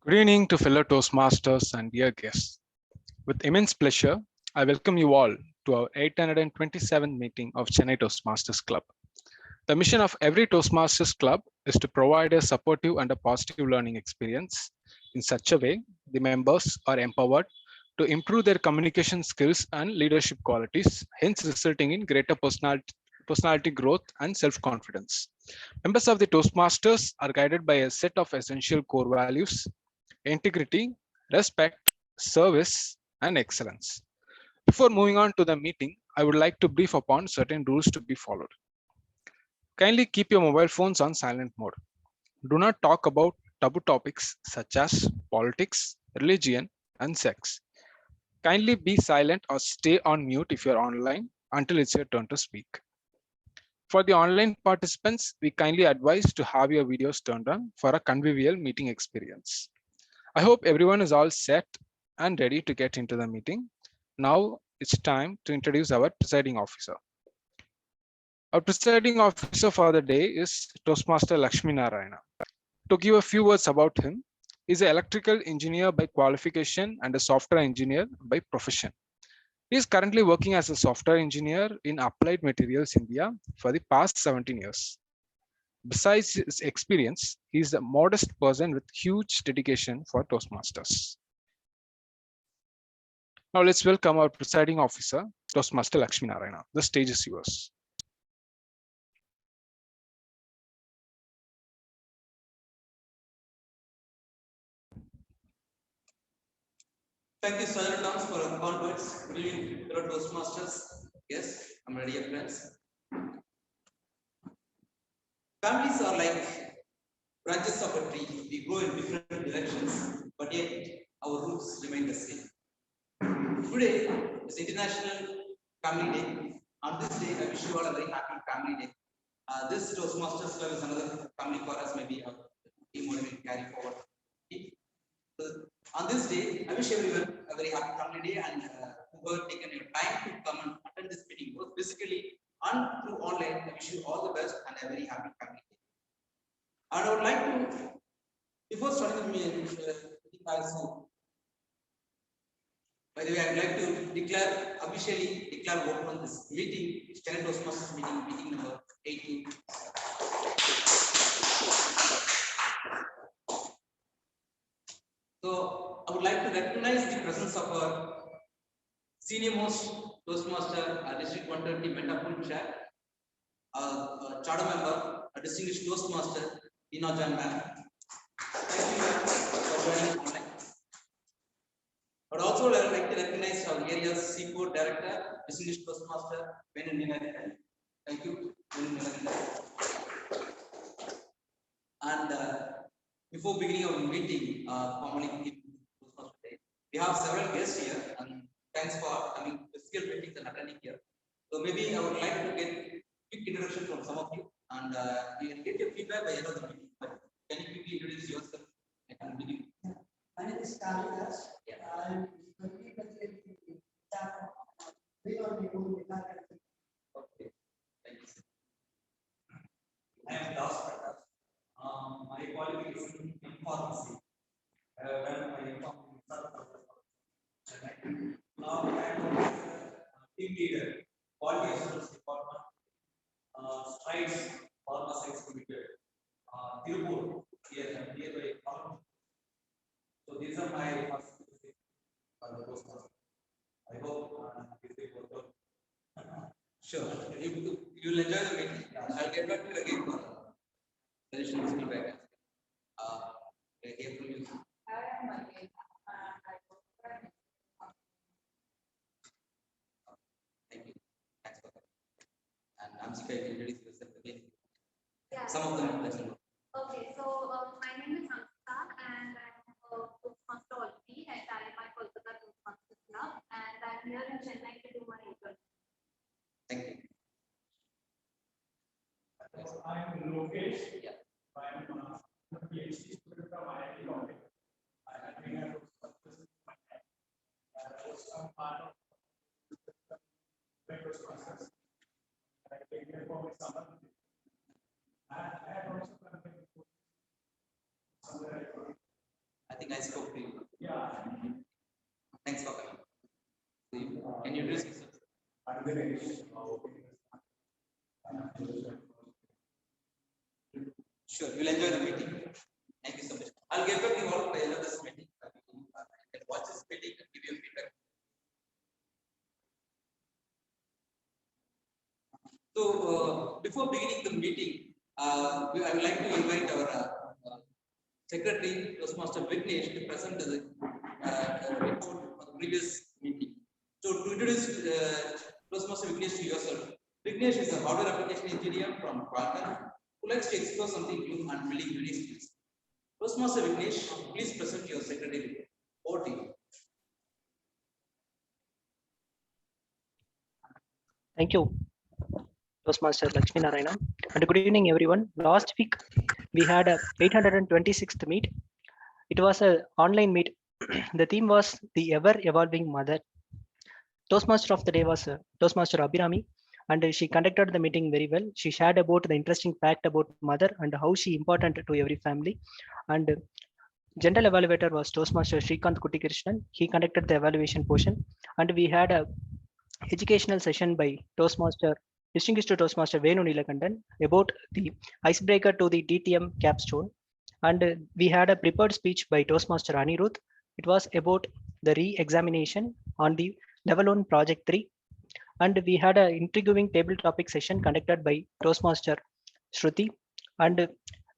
Good evening to fellow Toastmasters and dear guests. With immense pleasure, I welcome you all to our 827th meeting of Chennai Toastmasters Club. The mission of every Toastmasters Club is to provide a supportive and a positive learning experience. In such a way, the members are empowered to improve their communication skills and leadership qualities, hence resulting in greater personality growth and self-confidence. Members of the Toastmasters are guided by a set of essential core values: integrity, respect, service, and excellence. Before moving on to the meeting, I would like to brief upon certain rules to be followed. Kindly keep your mobile phones on silent mode. Do not talk about taboo topics such as politics, religion, and sex. Kindly be silent or stay on mute if you're online until it's your turn to speak. For the online participants, we kindly advise to have your videos turned on for a convivial meeting experience. I hope everyone is all set and ready to get into the meeting. Now it's time to introduce our presiding officer. Our presiding officer for the day is Toastmaster Lakshmi Narayana. To give a few words about him, he is an electrical engineer by qualification and a software engineer by profession. He is currently working as a software engineer in Applied Materials India for the past 17 years. Besides his experience, he is a modest person with huge dedication for Toastmasters. Now let's welcome our presiding officer, Toastmaster Lakshmi Narayana. The stage is yours. Thank you, Sir Thomas, for your kind words. Good evening, fellow Toastmasters. Yes, I'm ready, friends. Families are like branches of a tree. We grow in different directions, but yet our roots remain the same. Today is International Family Day. On this day, I wish you all a very happy Family Day. This Toastmasters Club is another family for us. Maybe a team will carry forward. So, on this day, I wish everyone a very happy family day and who have taken your time to come and attend this meeting, both physically and through online. I wish you all the best and a very happy family day. And I would like to, before starting the meeting, by the way, I would like to officially declare open on this meeting, Chennai Toastmasters meeting number 18. So I would like to recognize the presence of our senior most Toastmaster, District 120 Metapool Chair, Charter Member, a distinguished Toastmaster, Ina Jan Ma'am. Thank you for joining online. I would also like to recognize our area's Seaport Director, distinguished Toastmaster, Venan Ninakan. Thank you, Venan Ninakan. And before beginning our meeting, formally, we have several guests here, and thanks for coming to physical meetings and attending here. So maybe I would like to get a quick introduction from some of you, and we will get your feedback by the end of the meeting. But can you quickly introduce yourself? I can begin. My name is Kalidas. I'm Okay. Thank you. I am Das Prakash. My qualification in pharmacy. When I informed now I am team leader, quality assurance department, Strides Pharma Science Limited, Tirupur, nearby. So these are my first for the post. I hope this will work out. Sure. You will enjoy the meeting. I'll get back to you again for additional feedback. Hear from you. Thank you. Thanks for that. And Amsika, you can introduce yourself again. Yeah. Some of them doesn't know. Okay, so my name is Amsika and I'm a Toastmaster already at my Kolkata Toastmasters Club, and I'm here in Chennai to do my internship. Thank you. I am Lokesh. Yeah. I am a PhD student from IIT Bombay. I have been a some part of Toastmasters. I came here for my summer. I have also somewhere. I think I can you introduce yourself? I'm Ganesh. Sure, you'll enjoy the meeting. Thank you so much. I'll get back to you all by the end of this meeting. You can watch this meeting and give you feedback. So, before beginning the meeting, I would like to invite our Secretary Toastmaster Vignesh to present the report of the previous meeting. So, to introduce Toastmaster Vignesh to yourself, Vignesh is a hardware application engineer from Qualcomm who likes to explore something new and building unique skills. Toastmaster Vignesh, please present your secretary report. Over to you. Thank you, Toastmaster Lakshmi Narayana. And good evening, everyone. Last week, we had a 826th meet. It was an online meet. The theme was the ever-evolving mother. Toastmaster of the day was Toastmaster Abhirami, and she conducted the meeting very well. She shared about the interesting fact about mother and how she important to every family. And general evaluator was Toastmaster Srikanth Kuttikrishnan. He conducted the evaluation portion, and we had a educational session by distinguished Toastmaster Venu Nilakandan about the icebreaker to the DTM capstone. And we had a prepared speech by Toastmaster Anirudh. It was about the re-examination on the level 1 project 3. And we had an intriguing table topic session conducted by Toastmaster Shruti. And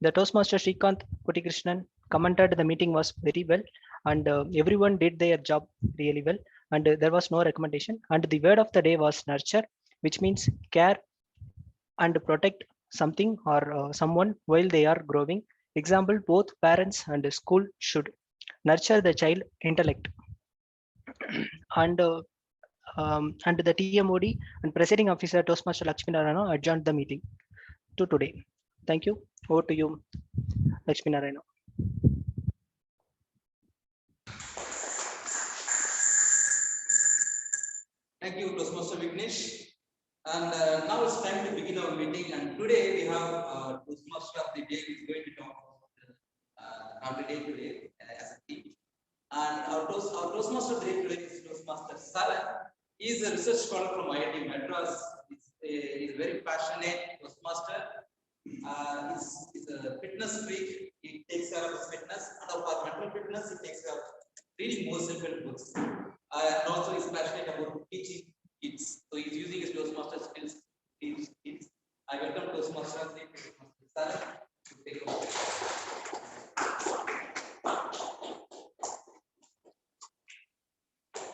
the Toastmaster Srikanth Kuttikrishnan commented the meeting was very well, and everyone did their job really well, and there was no recommendation. And the word of the day was nurture, which means care and protect something or someone while they are growing. Example, both parents and school should nurture the child intellect. And the TMOD and presiding officer Toastmaster Lakshmi Narayana adjourned the meeting to today. Thank you. Over to you, Lakshmi Narayana. Thank you, Toastmaster Vignesh. And now it's time to begin our meeting. And today we have Toastmaster of the day who is going to talk about the family day today as a team. And our Toastmaster of the day today is Toastmaster Saran. He is a research scholar from IIT Madras. He's a very passionate Toastmaster. He's a fitness freak. He takes care of his fitness, and of our mental fitness, he takes care of reading more simple books. And also he's passionate about teaching kids. So he's using his Toastmaster skills to teach kids. I welcome Toastmaster Saran to take over.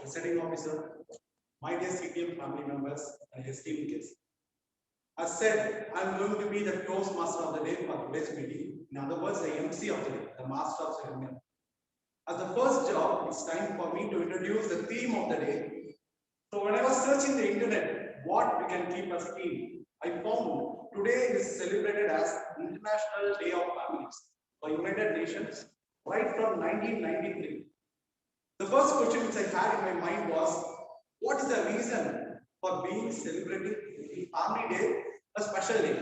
Presiding officer, my dear CTM family members and esteemed guests. As said, I am going to be the Toastmaster of the day for today's meeting. In other words, the MC of the day, the Master of Ceremony. As the first job, it's time for me to introduce the theme of the day. So when I was searching the internet, what we can keep as theme, I found today is celebrated as International Day of Families by United Nations right from 1993. The first question which I had in my mind was, what is the reason for being celebrating the Family Day a special day?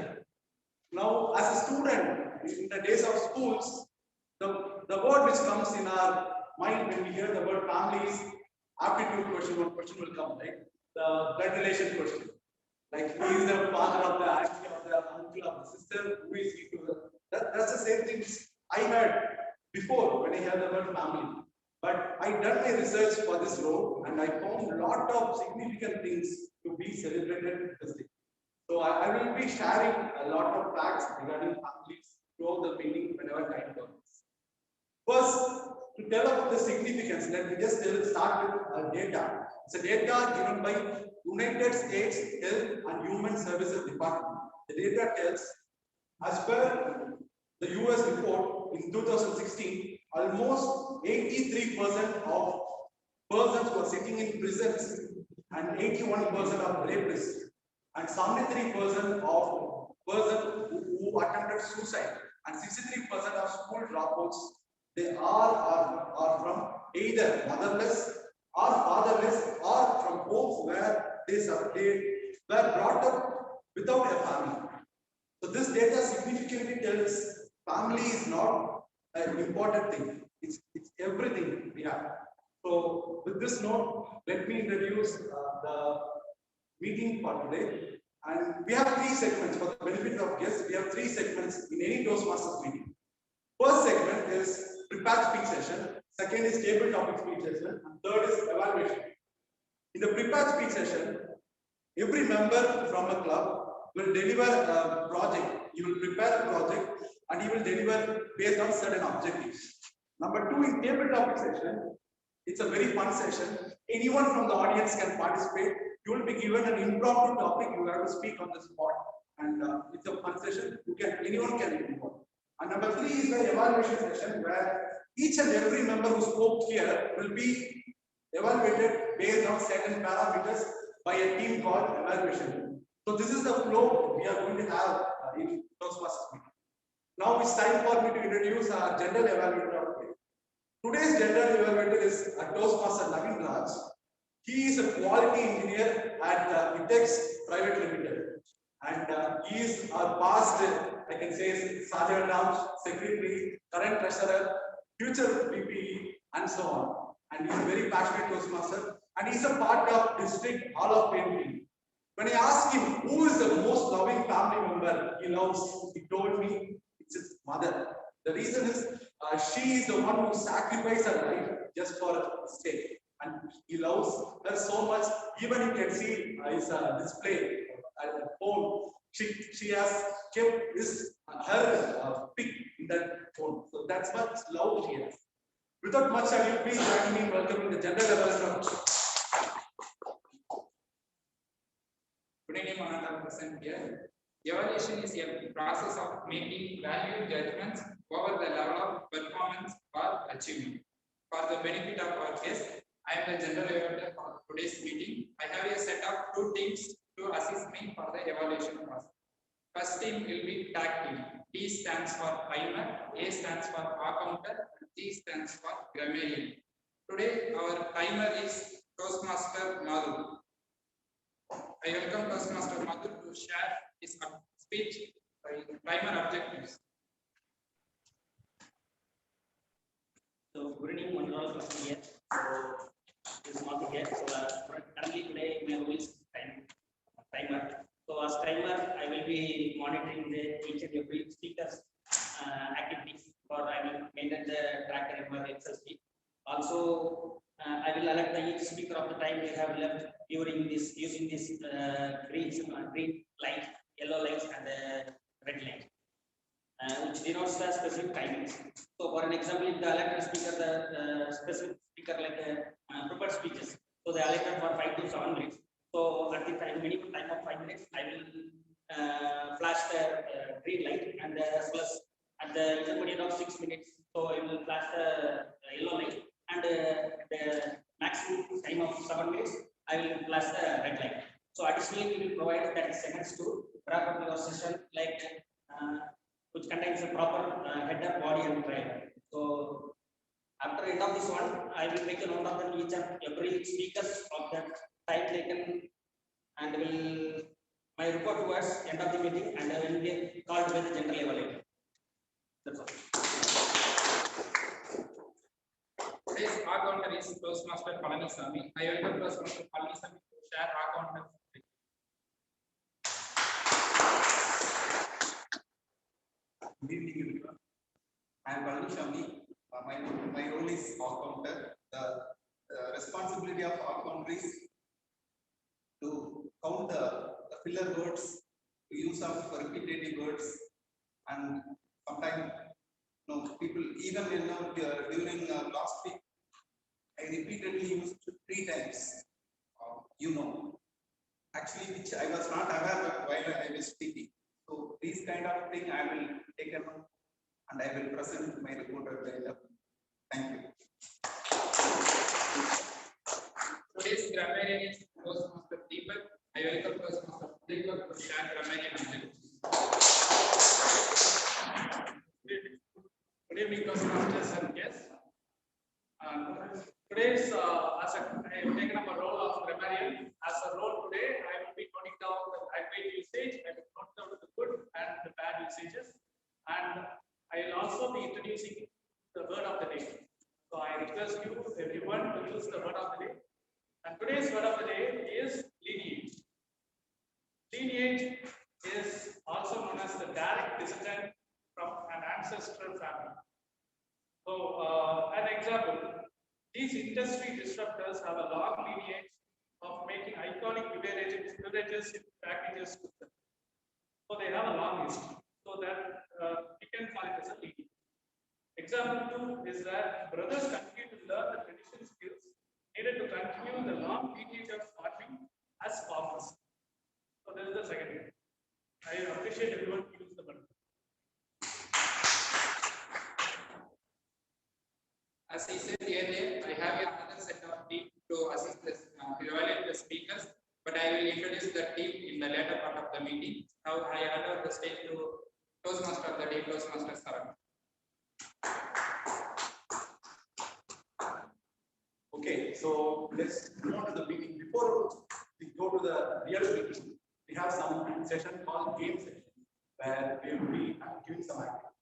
Now, as a student in the days of schools, the word which comes in our mind when we hear the word family is aptitude question. One question will come, right? The blood relation question. Like, who is the father of the auntie or the uncle of the sister? Who is he to the? That's the same thing I heard before when I heard the word family. But I done my research for this role and I found a lot of significant things to be celebrated this day. So I will be sharing a lot of facts regarding families throughout the meeting whenever time comes. First, to tell about the significance, let me just start with data. It's a data given by United States Health and Human Services Department. The data tells, as per the US report in 2016, almost 83% of persons who are sitting in prisons and 81% of rapists and 73% of persons who attempted suicide and 63% of school dropouts, they are from either motherless or fatherless or from homes where they were brought up without a family. So this data significantly tells family is not an important thing. It's everything we have. So with this note, let me introduce the meeting for today. And we have 3 segments for the benefit of guests. We have 3 segments in any Toastmasters meeting. First segment is prepared speech session. Second is table topic speech session. And third is evaluation. In the prepared speech session, every member from a club will deliver a project. You will prepare a project and you will deliver based on certain objectives. Number 2, in table topic session, it's a very fun session. Anyone from the audience can participate. You will be given an impromptu topic. You have to speak on the spot, and it's a fun session. Anyone can be involved. And number 3 is the evaluation session, where each and every member who spoke here will be evaluated based on certain parameters by a team called evaluation. So this is the flow we are going to have in Toastmasters meeting. Now it's time for me to introduce our general evaluator of the day. Today's general evaluator is Toastmaster Navin Raj. He is a quality engineer at Itex Private Limited, and he is our past, I can say, Sergeant Arms, Secretary, current Treasurer, future VP, and so on. And he is a very passionate Toastmaster, and he is a part of District Hall of Fame. When I asked him who is the most loving family member he loves, he told me it's his mother. The reason is she is the one who sacrificed her life just for a state, and he loves her so much. Even you can see his display at the phone. She has kept her pic in that phone. So that's much love she has. Without much ado, please join me in welcoming the general evaluator. Good evening, honorable present here. Evaluation is a process of making value judgments over the level of performance or achievement. For the benefit of our guests, I am the general evaluator for today's meeting. I have a set of 2 teams to assist me for the evaluation process. First team will be tag team. T stands for timer, A stands for counter, and G stands for grammarian. Today, our timer is Toastmaster Madhu. I welcome Toastmaster Madhu to share his speech timer objectives. So good evening, one all of here. So this is Madhu here. So currently today my role is timer. So as timer, I will be monitoring each and every speaker's activities, or I will maintain the tracker in my Excel sheet. Also, I will alert each speaker of the time they have left during this using this green light, yellow lights, and red light, which denotes the specific timings. So, for an example, if the elected speaker, the specific speaker like prepared speeches, so they elected for 5 to 7 minutes. So, at the minimum time of 5 minutes, I will flash the green light, and as well as at the intermediate of 6 minutes, so I will flash the yellow light, and the maximum time of 7 minutes, I will flash the red light. So, additionally, we will provide 30 seconds to wrap up your session, like which contains a proper header, body, and trail. So, after end of this one, I will make a note of each and every speakers of that time taken, and will my report towards end of the meeting, and I will be called by the general evaluator. That's all. Today's counter is Toastmaster Palanisamy. I welcome Toastmaster Palanisamy to share counter. Good evening, everyone. I am Palanisamy. My role is counter. The responsibility of counter is to count the filler words, to use of repetitive words, and sometimes people even during last week I repeatedly used 3 times. Actually, which I was not aware of while I was speaking. So these kind of thing I will take up and I will present my report at the end of. Thank you. Today's grammarian is Toastmaster Deepak. I welcome Toastmaster Deepak to share grammarian objectives. Good evening, Toastmasters and guests. Today's I have taken up a role of grammarian. As a role today, I will be noting down the language usage. I will note down the good and the bad usages, and I will also be introducing the word of the day. So I request you, everyone, to use word of the day is lineage. Lineage is also known as the direct descendant from an ancestral family. So, an example, these industry disruptors have a long lineage of making iconic beverages in packages. So they have a long history. So that we can call it as a lineage. Example 2 is that brothers continue to learn the traditional skills needed to continue the long lineage of farming as farmers. So this is the second one. I appreciate everyone who used the word. As I said earlier, I have another set of team to assist this, evaluate the speakers, but I will introduce the team in the later part of the meeting. Now I hand over the stage to Toastmaster of the day, Toastmaster Saran. Okay, so let's go to the meeting. Before we go to the real meeting, we have some session called game session, where we will be giving some activity.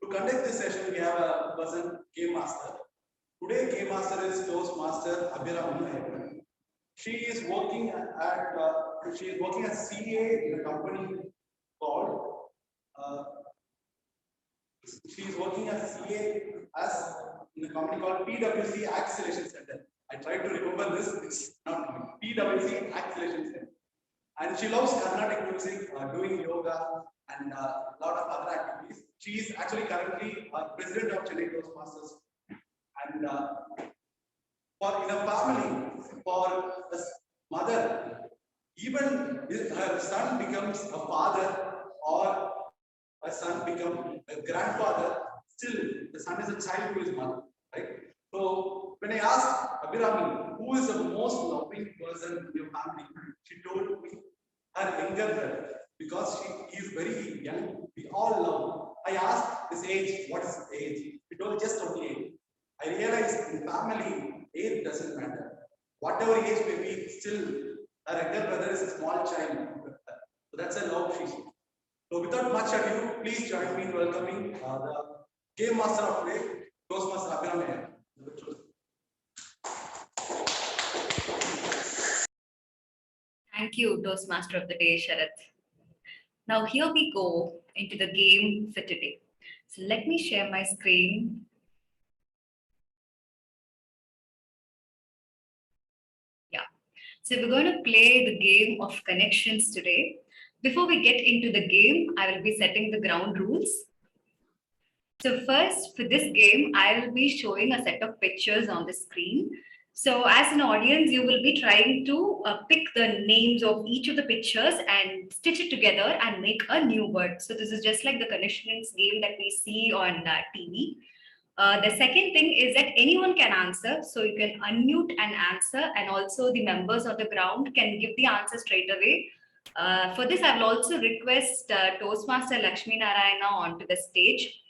To conduct this session, we have a person, game master. Today, game master is Toastmaster Abhiram. She is working as CA in a company called. She is working as CA in a company called PwC Acceleration Center. I tried to remember this. It's not coming. PwC Acceleration Center. And she loves Carnatic music, doing yoga, and a lot of other activities. She is actually currently president of Chennai Toastmasters. And in a family, for a mother, even if her son becomes a father or a son becomes a grandfather, still the son is a child to his mother, right? So when I asked Abhirami, who is the most loving person in your family, she told me her younger brother, because he is very young. We all love. I asked his age, what is his age? He told just 28. I realized in family, age doesn't matter. Whatever age may be, still her younger brother is a small child. So that's a love she shows. So without much ado, please join me in welcoming the game master of today, Toastmaster Abhiram. Thank you, Toastmaster of the day, Sharath. Now here we go into the game for today. So let me share my screen. Yeah. So we're going to play the game of connections today. Before we get into the game, I will be setting the ground rules. So first, for this game, I will be showing a set of pictures on the screen. So as an audience, you will be trying to pick the names of each of the pictures and stitch it together and make a new word. So this is just like the connections game that we see on TV. The second thing is that anyone can answer. So you can unmute and answer, and also the members of the ground can give the answer straight away. For this, I will also request Toastmaster Lakshmi Narayana onto the stage.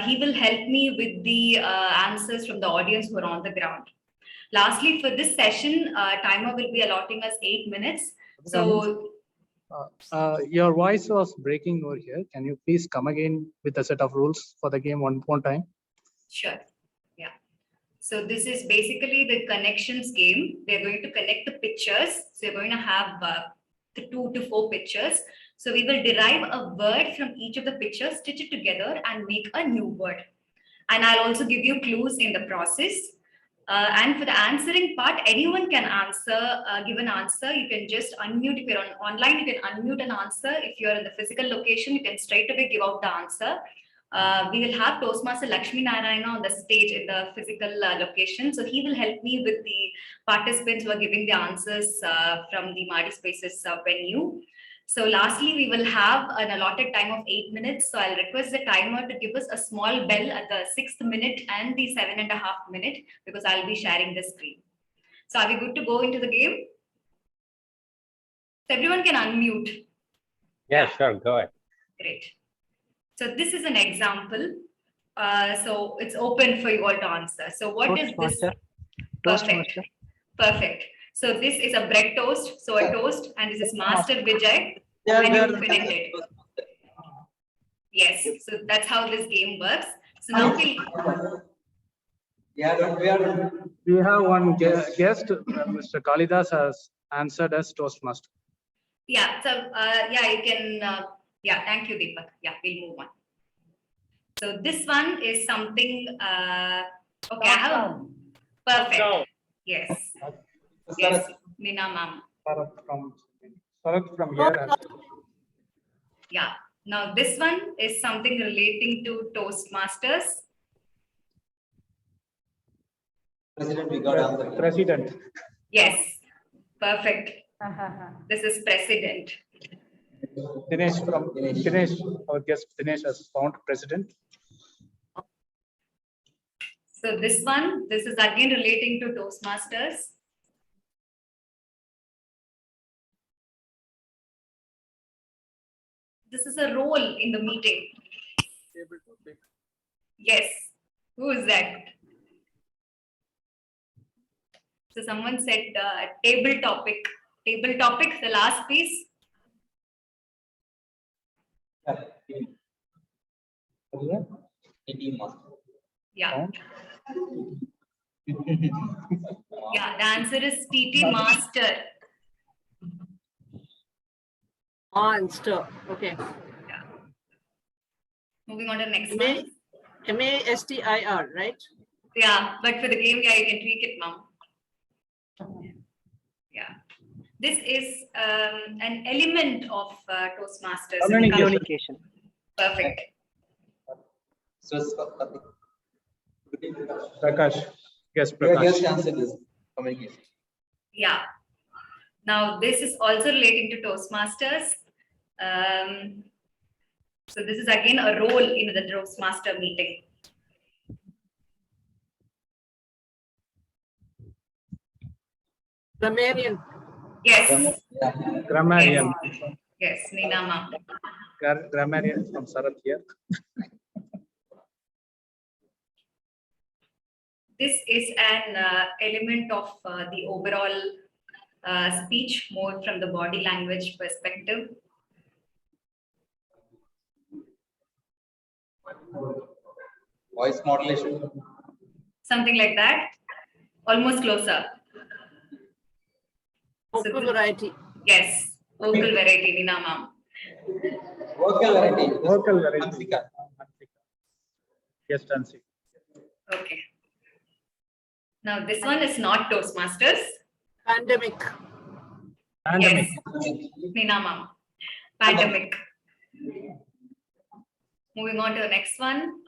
He will help me with the answers from the audience who are on the ground. Lastly, for this session, timer will be allotting us 8 minutes. So, your voice was breaking over here. Can you please come again with a set of rules for the game one more time? Sure. Yeah. So this is basically the connections game. They're going to connect the pictures. So you're going to have the 2 to 4 pictures. So we will derive a word from each of the pictures, stitch it together and make a new word. And I'll also give you clues in the process. And for the answering part, anyone can answer, give an answer. You can just unmute. If you're online, you can unmute and answer. If you're in the physical location, you can straight away give out the answer. We will have Toastmaster Lakshmi Narayana on the stage in the physical location. So he will help me with the participants who are giving the answers from the Mardi Spaces venue. So lastly, we will have an allotted time of 8 minutes. So I'll request the timer to give us a small bell at the 6th minute and the 7.5 minute, because I'll be sharing the screen. So are we good to go into the game? So everyone can unmute. Yeah, sure, go ahead. Great. So this is an example. So it's open for you all to answer. So what is this? Perfect. Perfect. So this is a bread toast. So a toast, and this is Master Vijay. And you connect it. Yes. So that's how this game works. So now We have one guest, Mr. Kalidas has answered as Toastmaster. Yeah, so yeah, you can, yeah, thank you, Deepak. Yeah, we'll move on. So this one is something, okay, I have, perfect. Yes, yes, Nina ma'am. Sarat from here. And Yeah, now this one is something relating to Toastmasters. President, we got answer. President. Yes, perfect. This is president. Dinesh from Dinesh, our guest Dinesh has found president. So this one, this is again relating to Toastmasters. This is a role in the meeting. Yes, who is that? So someone said table topic. Table topic, the last piece. Yeah. Yeah, the answer is TT Master. Monster. Okay. Yeah. Moving on to the next one. MASTIR, right? Yeah, but for the game, yeah, you can tweak it, mom. Yeah. This is an element of Toastmasters. Communication. Perfect. Prakash. Yes, Your Prakash. guest answered this communication. Yeah. Now, this is also relating to Toastmasters. So this is again a role in the Toastmaster meeting. Grammarian. Yes. Grammarian. Yes, Nina ma'am. Grammarian from Sarat here. This is an element of the overall speech, more from the body language perspective. Voice modulation. Something like that. Almost closer. Vocal variety. Yes, vocal variety, Nina ma'am. Vocal variety. Vocal variety. Hansika. Yes, Hansi. Okay. Now this one is not Toastmasters. Pandemic. Pandemic. Yes, Nina ma'am. Pandemic. Moving on to the next one.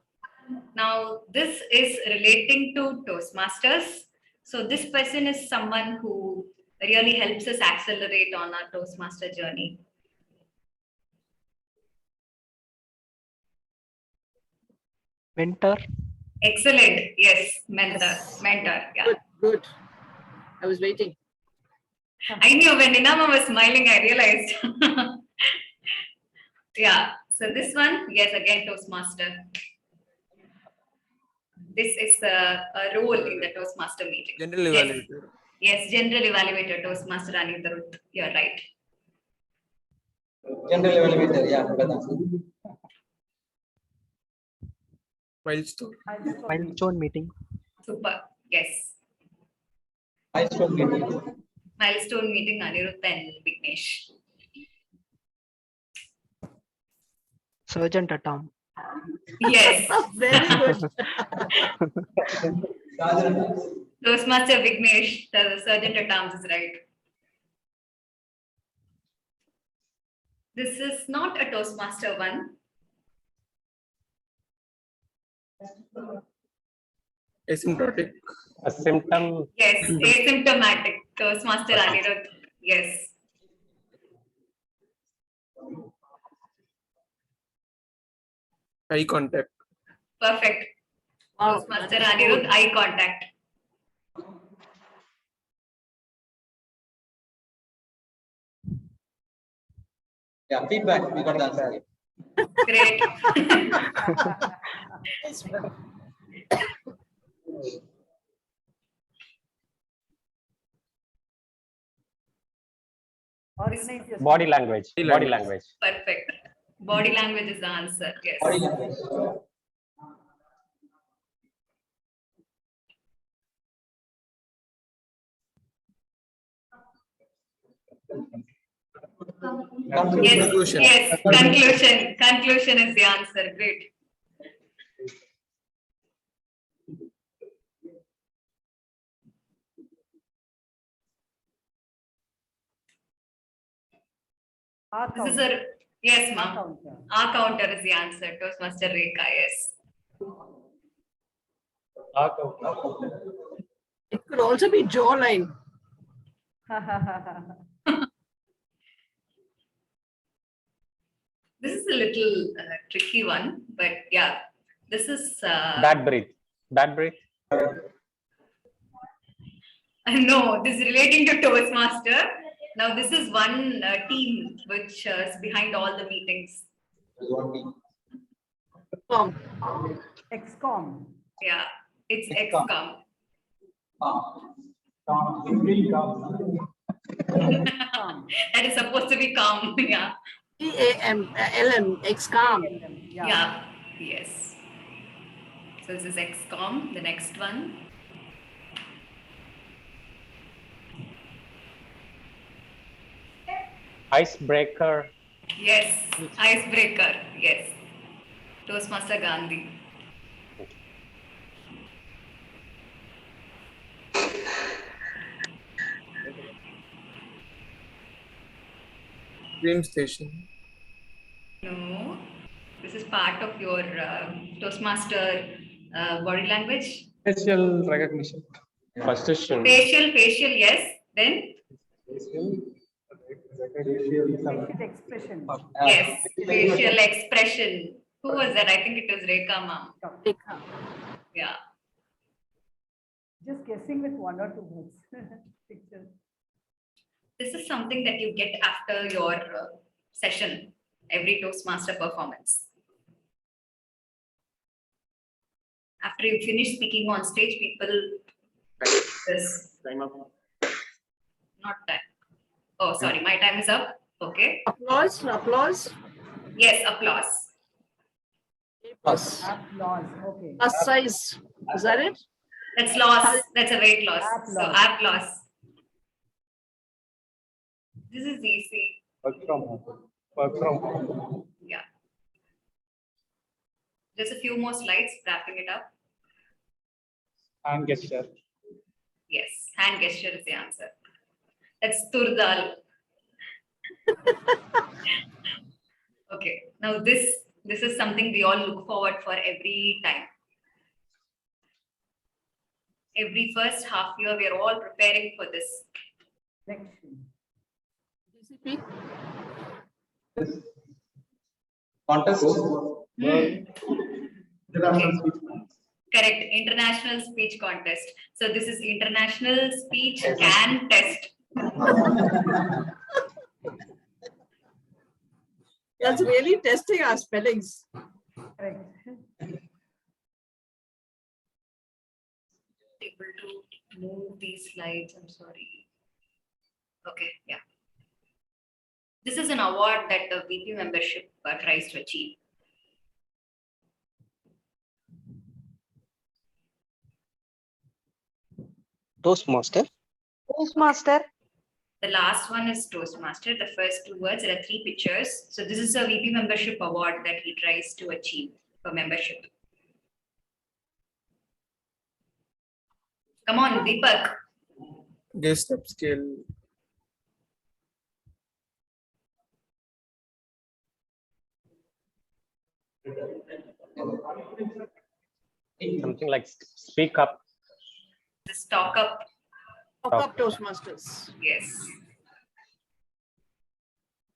Now this is relating to Toastmasters. So this person is someone who really helps us accelerate on our Toastmaster journey. Mentor. Excellent. Yes, mentor. Mentor. Yeah. Good. I was waiting. I knew when Ninama was smiling, I realized. Yeah. So this one, yes, again, Toastmaster. This is a role in the Toastmaster meeting. General evaluator. Yes, general evaluator, Toastmaster Anita Ruth. You're right. General evaluator, yeah. Good answer. Milestone. Milestone meeting. Super. Yes. Milestone meeting. Milestone meeting, Anirudh and Vignesh. Sergeant at arm. Yes. Very good. Toastmaster Vignesh, the sergeant at arms is right. This is not a Toastmaster one. Asymptotic. A symptom. Yes, asymptomatic. Toastmaster Anirudh. Yes. Eye contact. Perfect. Wow, Toastmaster that's Anirudh, good. eye contact. Yeah, feedback. We got the answer. Great. Body language. Body language. Perfect. Body language is the answer. Yes. Body language. Yes, Conclusion. yes, conclusion. Conclusion is the answer. Great. This is a yes, ma'am. Our counter is the answer. Toastmaster Rekha, yes. It could also be jawline. This is a little tricky one, but yeah, this is. Bad breath. Bad breath. No, this is relating to Toastmaster. Now, this is one team which is behind all the meetings. XCOM. Yeah, it's XCOM. That is supposed to be calm. Yeah. EAMLM, XCOM. Yeah. Yes. So this is XCOM. The next one. Icebreaker. Yes. Icebreaker. Yes. Toastmaster Gandhi. Dream station. No. This is part of your Toastmaster body language. Facial recognition. Position. Facial, yes. Then? Expression. Yes, facial expression. Who was that? I think it was Rekha ma'am. Rekha. Yeah. Just guessing with one or two words. Pictures. This is something that you get after your session, every Toastmaster performance. After you finish speaking on stage, people this. Not that. Oh, sorry, my time is up. Okay. Applause. Yes, applause. Applause. Okay. Plus size. Is that it? That's loss. That's a weight loss. So applause. This is easy. Work from home. Yeah. Just a few more slides, wrapping it up. Hand gesture. Yes, hand gesture is the answer. That's Turdal. Okay, now this is something we all look forward for every time. Every first half year, we are all preparing for this. DCP. Contest. Correct, international speech contest. So this is international speech can test. That's really testing our spellings. Able to move these slides, I'm sorry. Okay, yeah. This is an award that the VP membership tries to achieve. Toastmaster. The last one is Toastmaster. The first two words, there are 3 pictures. So this is a VP membership award that he tries to achieve for membership. Come on, Deepak. Guest upscale. Something like speak up. Stock up. Stock up Toastmasters. Yes.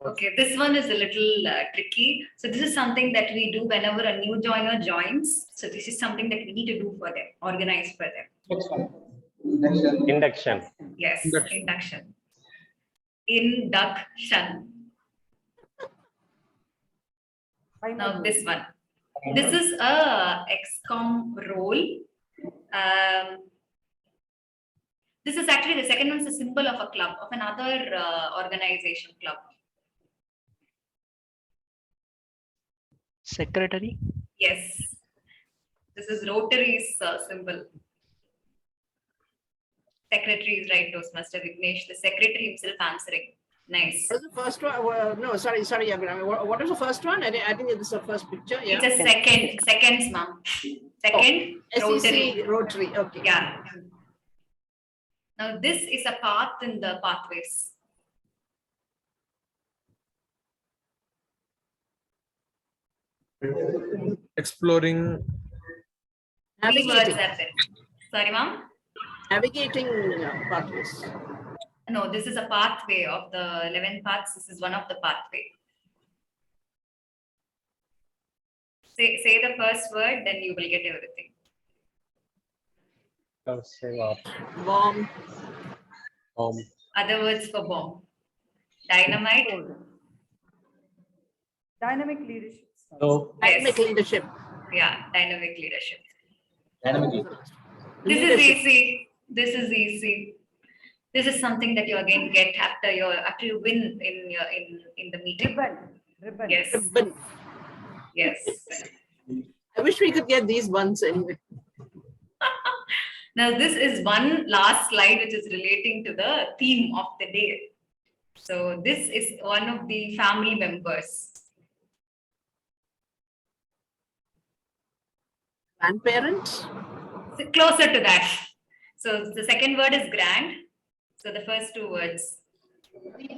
Okay, this one is a little tricky. So this is something that we do whenever a new joiner joins. So this is something that we need to do for them, organize for them. Induction. Yes, induction. Induction. Now this one. This is a XCOM role. This is actually the second one is a symbol of a club, of another organization club. Secretary. Yes. This is Rotary's symbol. Secretary is right, Toastmaster Vignesh. The secretary himself answering. Nice. What is the first one? No, sorry, Abhinay. What is the first one? I think this is the first picture. Yeah. It's a seconds, ma'am. Second, SEC rotary. Okay. Yeah. Now this is a path in the pathways. Exploring. Navigating. Sorry, ma'am. Navigating pathways. No, this is a pathway of the 11 paths. This is one of the pathway. Say the first word, then you will get everything. Bomb. Other words for bomb. Dynamite. Dynamic leadership. No. Dynamic leadership. Yeah, dynamic leadership. Dynamic This is easy. This is easy. This is something that you again get after you win in the meeting. Ribbon. Yes. Ribbon. Yes. I wish we could get these ones anyway. Now this is one last slide which is relating to the theme of the day. So this is one of the family members. Grandparents? Closer to that. So the second word is grand. So the first two words.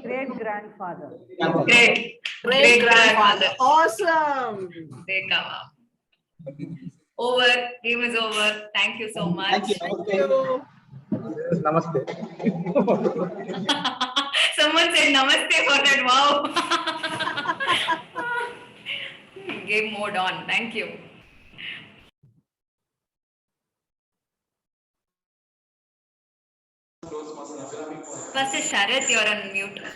Great grandfather. Great. Great grandfather. Awesome. Over. Game is over. Thank you so much. Thank you. Namaste. Someone said namaste for that. Wow. Game mode on. Thank you. First is Sharat, you're on mute. Okay.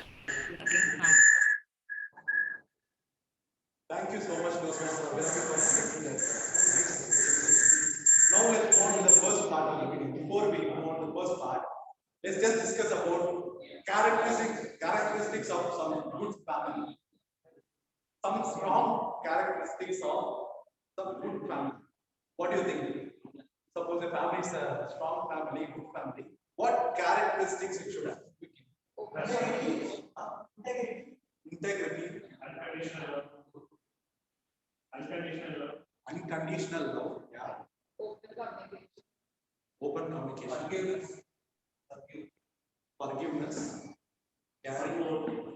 Thank you so much, Toastmasters. Now let's go on to the first part of the meeting. Before we move on to the first part, let's just discuss about characteristics of some good family. Some strong characteristics of some good family. What do you think? Suppose a family is a strong family, good family. What characteristics it should have? Integrity. Unconditional love. Yeah. Open communication. Forgiveness.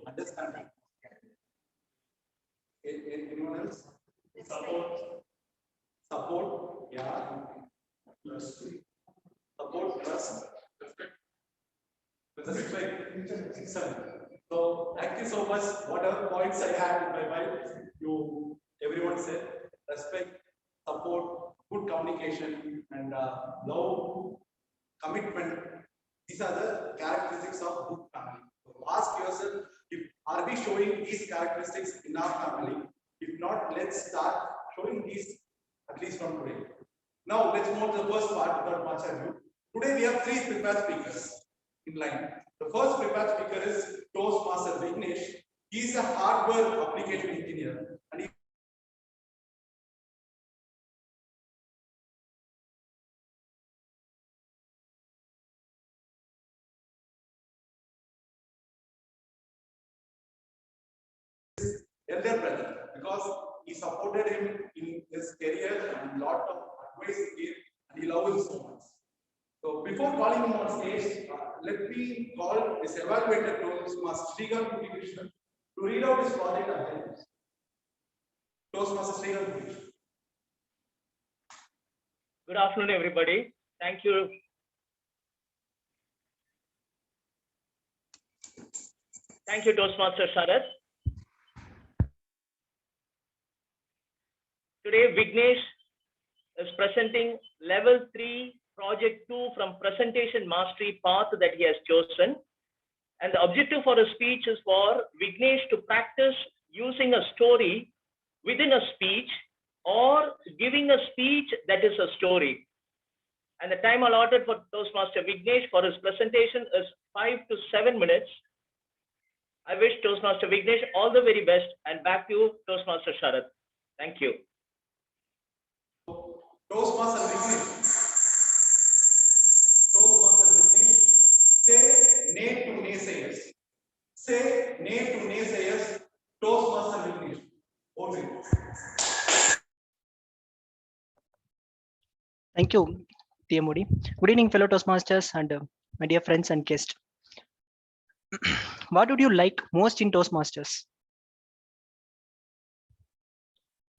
Understanding. Anyone else? Support. Yeah. Support, trust. Respect. Excellent. So thank you so much. Whatever points I had in my mind, everyone said respect, support, good communication, and love, commitment. These are the characteristics of good family. So ask yourself, are we showing these characteristics in our family? If not, let's start showing these at least from today. Now let's move to the first part without much ado. Today we have 3 prepared speakers in line. The first prepared speaker is Toastmaster Vignesh. He is a hardware application engineer and he elder brother because he supported him in his career and lot of advice he gave and he loved him so much. So before calling him on stage, let me call his evaluator Toastmaster Srigal to read out his project agenda. Toastmaster Srigal. Good afternoon, everybody. Thank you. Thank you, Toastmaster Sharat. Today, Vignesh is presenting level 3 project 2 from presentation mastery path that he has chosen. And the objective for the speech is for Vignesh to practice using a story within a speech or giving a speech that is a story. And the time allotted for Toastmaster Vignesh for his presentation is 5 to 7 minutes. I wish Toastmaster Vignesh all the very best, and back to you, Toastmaster Sharat. Thank you. Toastmaster Vignesh. Toastmaster Vignesh. Say nay to naysayers. Say nay to naysayers, Toastmaster Vignesh. Over to you. Thank you, PM Modi. Good evening, fellow Toastmasters and my dear friends and guests. What would you like most in Toastmasters?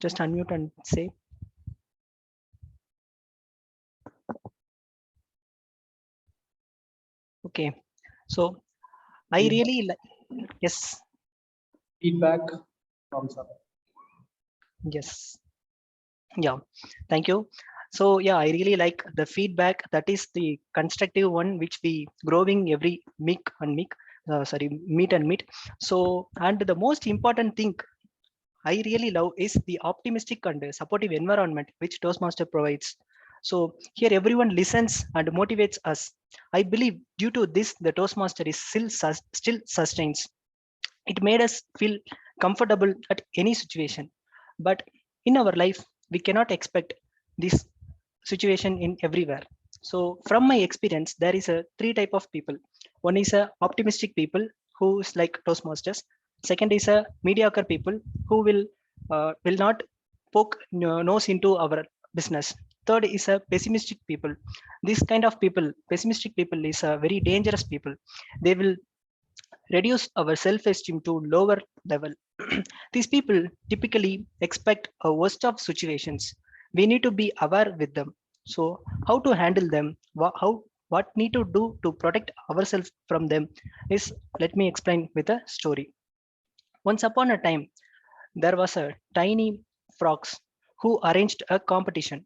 Just unmute and say. Okay, so I really like, yes. Feedback from some. Yes. Yeah, thank you. So yeah, I really like the feedback. That is the constructive one, which we growing every meet and meet. Meet and meet. So, and the most important thing I really love is the optimistic and supportive environment which Toastmaster provides. So here everyone listens and motivates us. I believe due to this, the Toastmaster is still sustains. It made us feel comfortable at any situation. But in our life, we cannot expect this situation in everywhere. So from my experience, there is a three type of people. One is a optimistic people who is like Toastmasters. Second is a mediocre people who will not poke nose into our business. Third is a pessimistic people. This kind of people, pessimistic people, is a very dangerous people. They will reduce our self-esteem to lower level. These people typically expect a worst of situations. We need to be aware with them. So how to handle them, what need to do to protect ourselves from them is, let me explain with a story. Once upon a time, there was a tiny frogs who arranged a competition.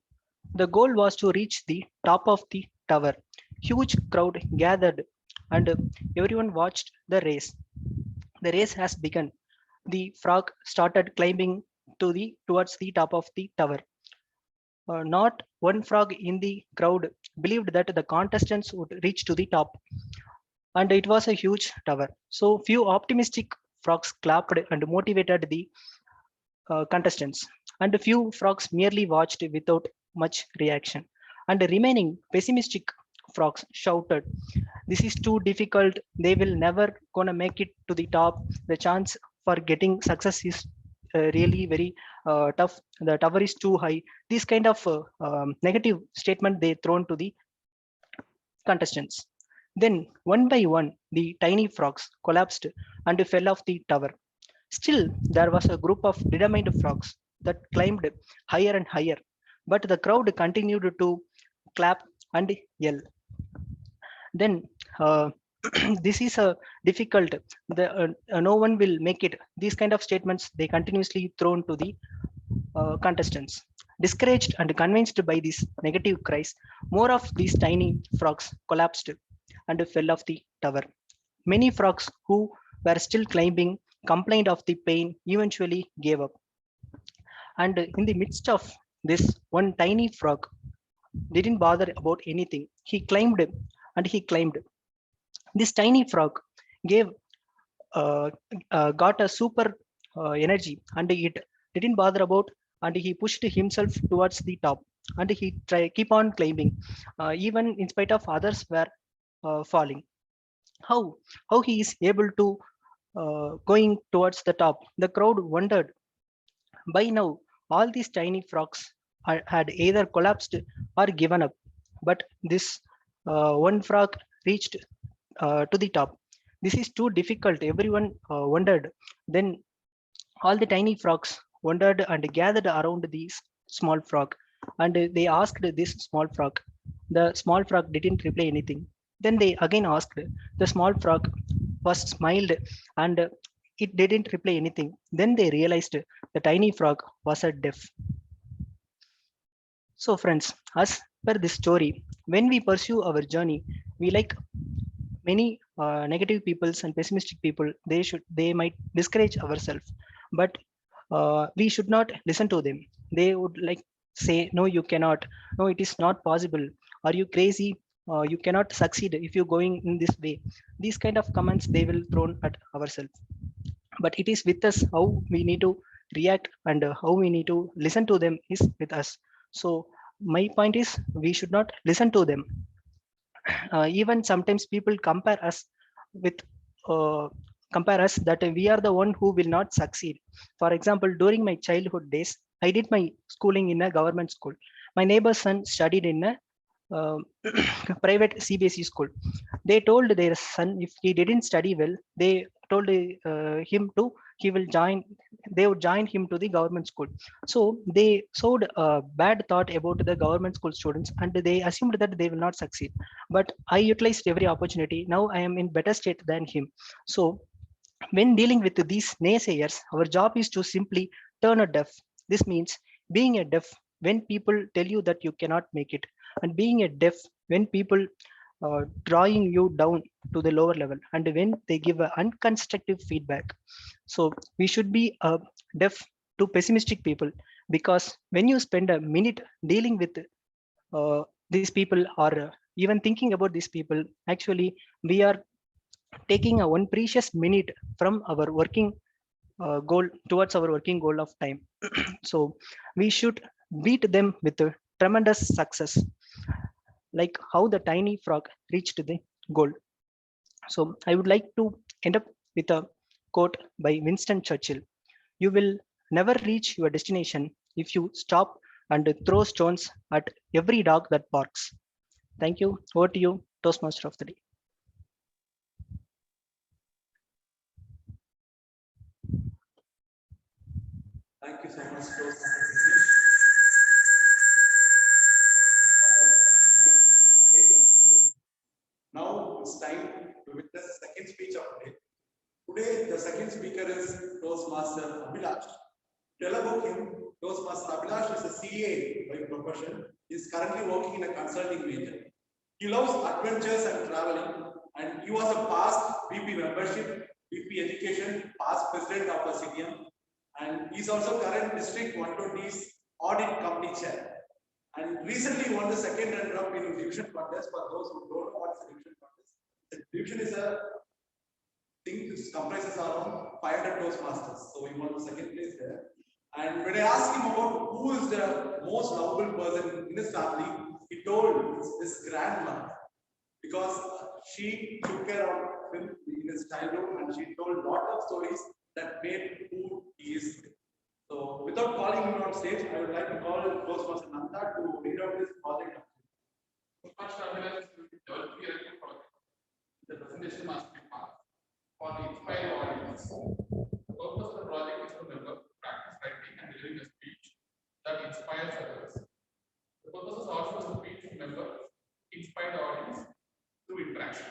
The goal was to reach the top of the tower. Huge crowd gathered and everyone watched the race. The race has begun. The frog started climbing towards the top of the tower. Not one frog in the crowd believed that the contestants would reach to the top, and it was a huge tower. So few optimistic frogs clapped and motivated the contestants, and a few frogs merely watched without much reaction. And the remaining pessimistic frogs shouted, "This is too difficult. They will never gonna make it to the top. The chance for getting success is really very tough. The tower is too high." This kind of negative statement they thrown to the contestants. Then one by one, the tiny frogs collapsed and fell off the tower. Still, there was a group of determined frogs that climbed higher and higher, but the crowd continued to clap and yell. Then this is a difficult. No one will make it. These kind of statements they continuously thrown to the contestants. Discouraged and convinced by this negative cries, more of these tiny frogs collapsed and fell off the tower. Many frogs who were still climbing complained of the pain, eventually gave up. And in the midst of this, one tiny frog didn't bother about anything. He climbed and he climbed. This tiny frog gave got a super energy, and it didn't bother about, and he pushed himself towards the top, and he keep on climbing, even in spite of others were falling. How he is able to going towards the top? The crowd wondered. By now, all these tiny frogs had either collapsed or given up, but this one frog reached to the top. This is too difficult. Everyone wondered. Then all the tiny frogs wondered and gathered around this small frog, and they asked this small frog. The small frog didn't reply anything. Then they again asked. The small frog was smiled and it didn't reply anything. Then they realized the tiny frog was a deaf. So friends, as per this story, when we pursue our journey, we like many negative peoples and pessimistic people. They might discourage ourselves, but we should not listen to them. They would like say, "No, you cannot. No, it is not possible. Are you crazy? You cannot succeed if you're going in this way." These kind of comments they will thrown at ourselves. But it is with us how we need to react, and how we need to listen to them is with us. So my point is, we should not listen to them. Even sometimes people compare us with compare us that we are the one who will not succeed. For example, during my childhood days, I did my schooling in a government school. My neighbor's son studied in a uh, private CBSE school. They told their son if he didn't study well, they told him to he will join. They would join him to the government school. So they sowed a bad thought about the government school students, and they assumed that they will not succeed. But I utilized every opportunity. Now I am in better state than him. So when dealing with these naysayers, our job is to simply turn a deaf. This means being a deaf when people tell you that you cannot make it, and being a deaf when people drawing you down to the lower level, and when they give a unconstructive feedback. So we should be deaf to pessimistic people, because when you spend a minute dealing with these people, or even thinking about these people, actually we are taking a one precious minute from our working goal towards our working goal of time. So we should beat them with a tremendous success, like how the tiny frog reached the goal. So I would like to end up with a quote by Winston Churchill. You will never reach your destination if you stop and throw stones at every dog that barks. Thank you. Over to you, Toastmaster of the day. Thank you so much, Now it's time to witness the second speech of the day. Today, the second speaker is Toastmaster Abhilash. Tell about him. Toastmaster Abhilash is a CA by profession. He is currently working in a consulting major. He loves adventures and traveling, and he was a past VP membership, VP education, past president of the CTM, and he's also current District 120's audit committee chair. And recently won the second runner-up in division contest. For those who don't know what's the division contest, the division is a thing which comprises around 500 Toastmasters. So he won the second place there. And when I asked him about who is the most lovable person in his family, he told his grandma, because she took care of him in his childhood, and she told a lot of stories that made who he is. So without calling him on stage, I would like to call Toastmaster Nanda to read out this project. The presentation must be passed for the inspired audience. The purpose of the project is to develop practice writing and delivering a speech that inspires others. The purpose is also to speech member inspire the audience through interaction.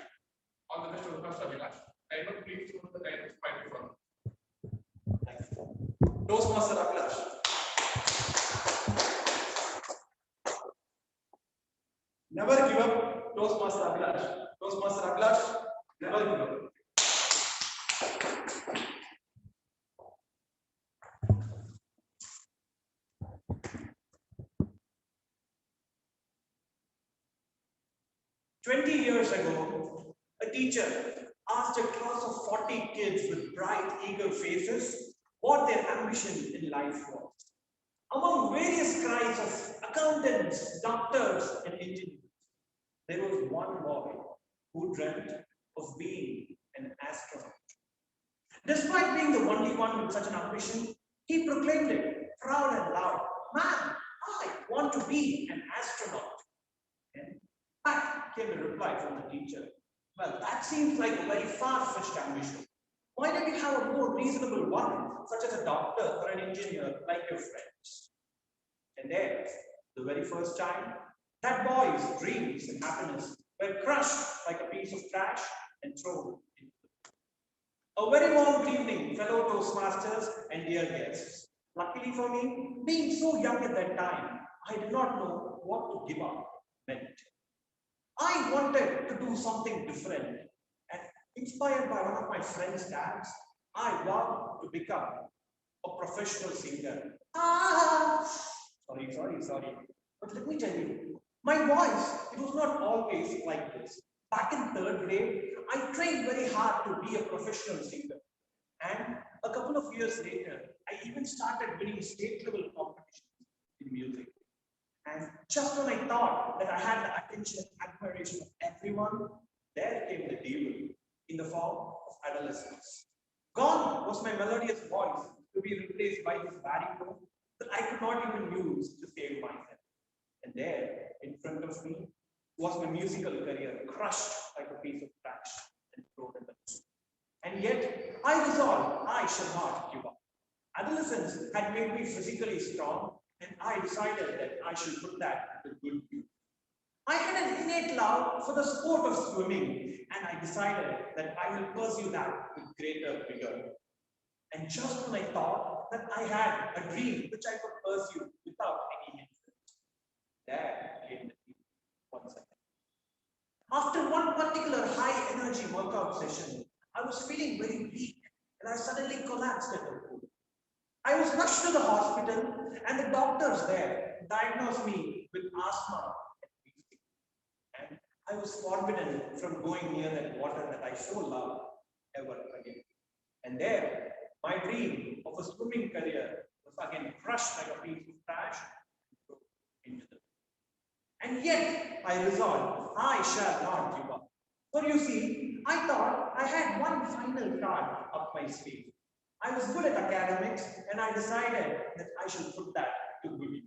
All the best to Dr. Abhilash. I will please to the kind of inspired from. Toastmaster Abhilash. Never give up, Toastmaster Abhilash. Toastmaster Abhilash, never give up. Years ago, a teacher asked a class of 40 kids with bright, eager faces what their ambition in life was. Among various cries of accountants, doctors, and engineers, there was one boy who dreamt of being an astronaut. Despite being the only one with such an ambition, he proclaimed it proud and loud. Man, I want to be an astronaut. And back came the reply from the teacher. Well, that seems like a very far-fetched ambition. Why don't you have a more reasonable one, such as a doctor or an engineer like your friends? And there, the very first time, that boy's dreams and happiness were crushed like a piece of trash and thrown into the. A very warm evening, fellow Toastmasters and dear guests. Luckily for me, being so young at that time, I did not know what to give up meant. I wanted to do something different, and inspired by one of my friend's dads, I vowed to become a professional singer. Sorry. But let me tell you, my voice, it was not always like this. Back in third grade, I trained very hard to be a professional singer. And a couple of years later, I even started winning state level competitions in music. And just when I thought that I had the attention and admiration of everyone, there came the devil in the form of adolescence. Gone was my melodious voice to be replaced by this baritone that I could not even use to save myself. And there, in front of me, was my musical career crushed like a piece of trash and thrown in the sea. And yet, I resolved I shall not give up. Adolescence had made me physically strong, and I decided that I should put that to good use. I had an innate love for the sport of swimming, and I decided that I will pursue that with greater vigor. And just when I thought that I had a dream which I could pursue without any hindrance, there came the dream once again. After one particular high energy workout session, I was feeling very weak and I suddenly collapsed at the pool. I was rushed to the hospital and the doctors there diagnosed me with asthma and wheezing. And I was forbidden from going near that water that I so love ever again. And there, my dream of a swimming career was again crushed like a piece of trash and thrown into the sea. And yet, I resolved, I shall not give up. For you see, I thought I had one final card up my sleeve. I was good at academics and I decided that I should put that to good use.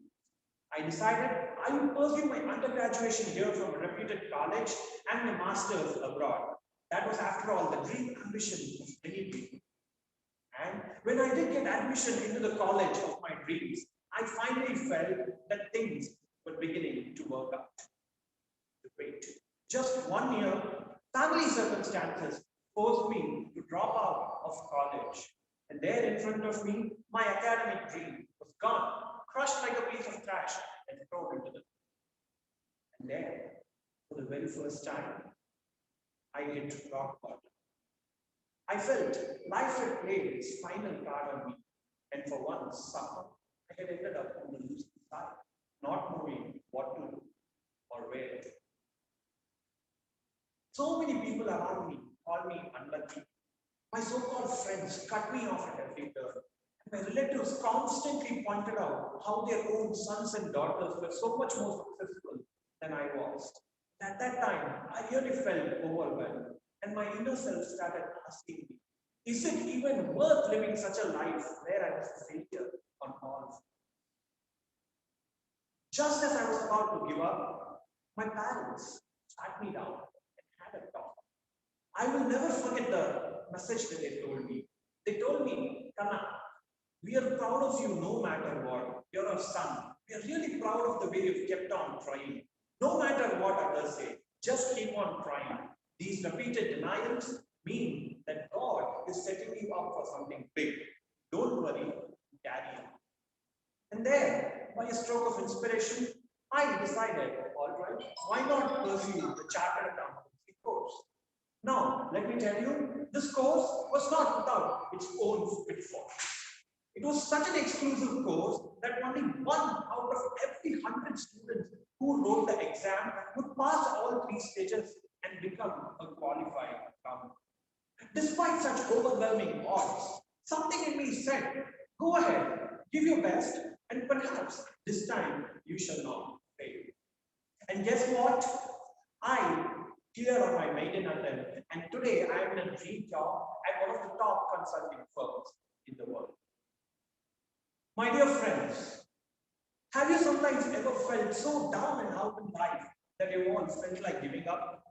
I decided I would pursue my undergraduation here from a reputed college and my master's abroad. That was, after all, the dream ambition of many people. And when I did get admission into the college of my dreams, I finally felt that things were beginning to work out. Wait, just 1 year, family circumstances forced me to drop out of college. And there in front of me, my academic dream was gone, crushed like a piece of trash and thrown into the sea. And there, for the very first time, I hit rock bottom. I felt life had played its final card on me, and for once, somehow, I had ended up on the losing side, not knowing what to do or where to. So many people around me called me unlucky. My so-called friends cut me off at every turn. And my relatives constantly pointed out how their own sons and daughters were so much more successful than I was. And at that time, I really felt overwhelmed. And my inner self started asking me, is it even worth living such a life where I was a failure on all fronts? Just as I was about to give up, my parents sat me down and had a talk. I will never forget the message that they told me. They told me, Kanna, we are proud of you no matter what. You're our son. We are really proud of the way you've kept on trying. No matter what others say, just keep on trying. These repeated denials mean that God is setting you up for something big. Don't worry, carry on. And there, by a stroke of inspiration, I decided, all right, why not pursue the chartered accountancy course? Now, let me tell you, this course was not without its own pitfalls. It was such an exclusive course that only 1 out of every 100 students who wrote the exam would pass all 3 stages and become a qualified accountant. Despite such overwhelming odds, something in me said, go ahead, give your best, and perhaps this time you shall not fail. And guess what? I cleared on my maiden attempt, and today I am in a dream job at one of the top consulting firms in the world. My dear friends, have you sometimes ever felt so down and out in life that you once felt like giving up?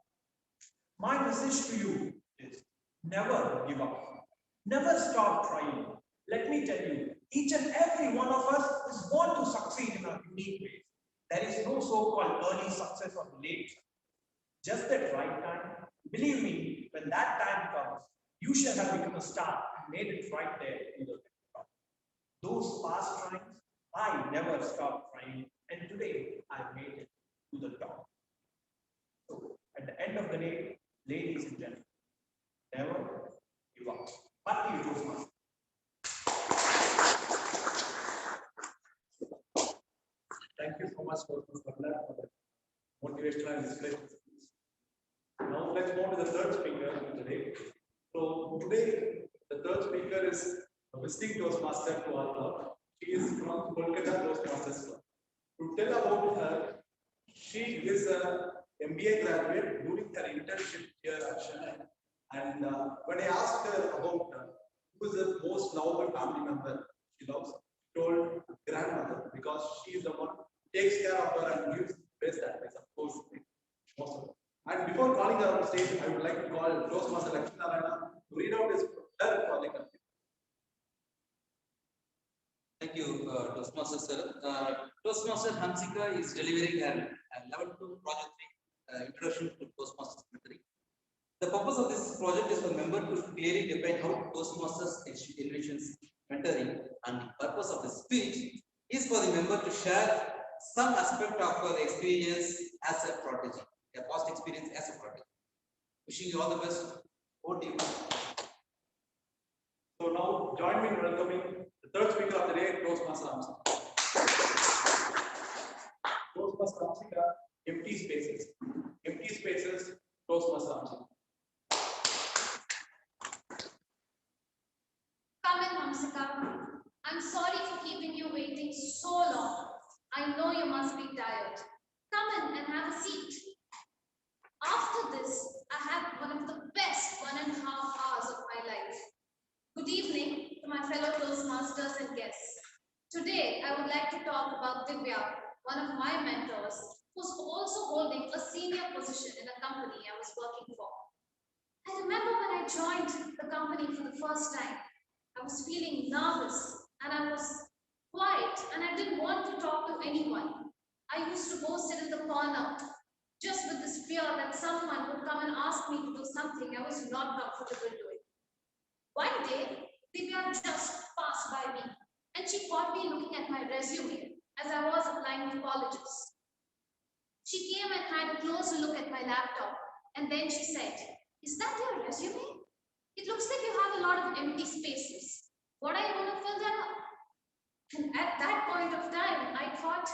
My message to you is never give up. Never stop trying. Let me tell you, each and every one of us is born to succeed in our unique ways. There is no so-called early success or late success. Just at right time. Believe me, when that time comes, you shall have become a star and made it right there in the top. Those past times, I never stopped trying, and today I made it to the top. So, at the end of the day, ladies and gentlemen, never give up. But you Toastmasters. Thank you so much, Toastmasters, for the motivational and inspirational speech. Now let's move to the third speaker today. So today, the third speaker is a visiting Toastmaster to our club. She is from Kolkata Toastmasters Club. To tell about her, she is a MBA graduate doing her internship here at Chennai. And when I asked her about most lovable family member she loves, told grandmother, because she is the one who takes care of her and gives best advice, of course, most of it. And before calling her on stage, I would like to call Toastmaster Lakshmi Narayana to read out his prayer for the country. Thank you, Toastmaster sir. Toastmaster Hansika is delivering her level 2 project 3 introduction to Toastmasters mentoring. The purpose of this project is for member to clearly define how Toastmasters envisions mentoring, and the purpose of the speech is for the member to share some aspect of her experience as a prodigy, a past experience as a prodigy. Wishing you all the best. Over to you. So now join me in welcoming the third speaker of the day, Toastmaster Hamsika. Toastmaster Hamsika, empty spaces. Empty spaces, Toastmaster Hamsika. Come in, Hamsika. I'm sorry for keeping you waiting so long. I know you must be tired. Come in and have a seat. After this, I have one of the best 1.5 hours of my life. Good evening to my fellow Toastmasters and guests. Today, I would like to talk about Divya, one of my mentors, who's also holding a senior position in a company I was working for. I remember when I joined the company for the first time, I was feeling nervous and I was quiet and I didn't want to talk to anyone. I used to go sit in the corner just with this fear that someone would come and ask me to do something I was not comfortable doing. One day, Divya just passed by me and she caught me looking at my resume as I was applying to colleges. She came and had a closer look at my laptop and then she said, "Is that your resume? It looks like you have a lot of empty spaces. What are you going to fill them up?" And at that point of time, I thought,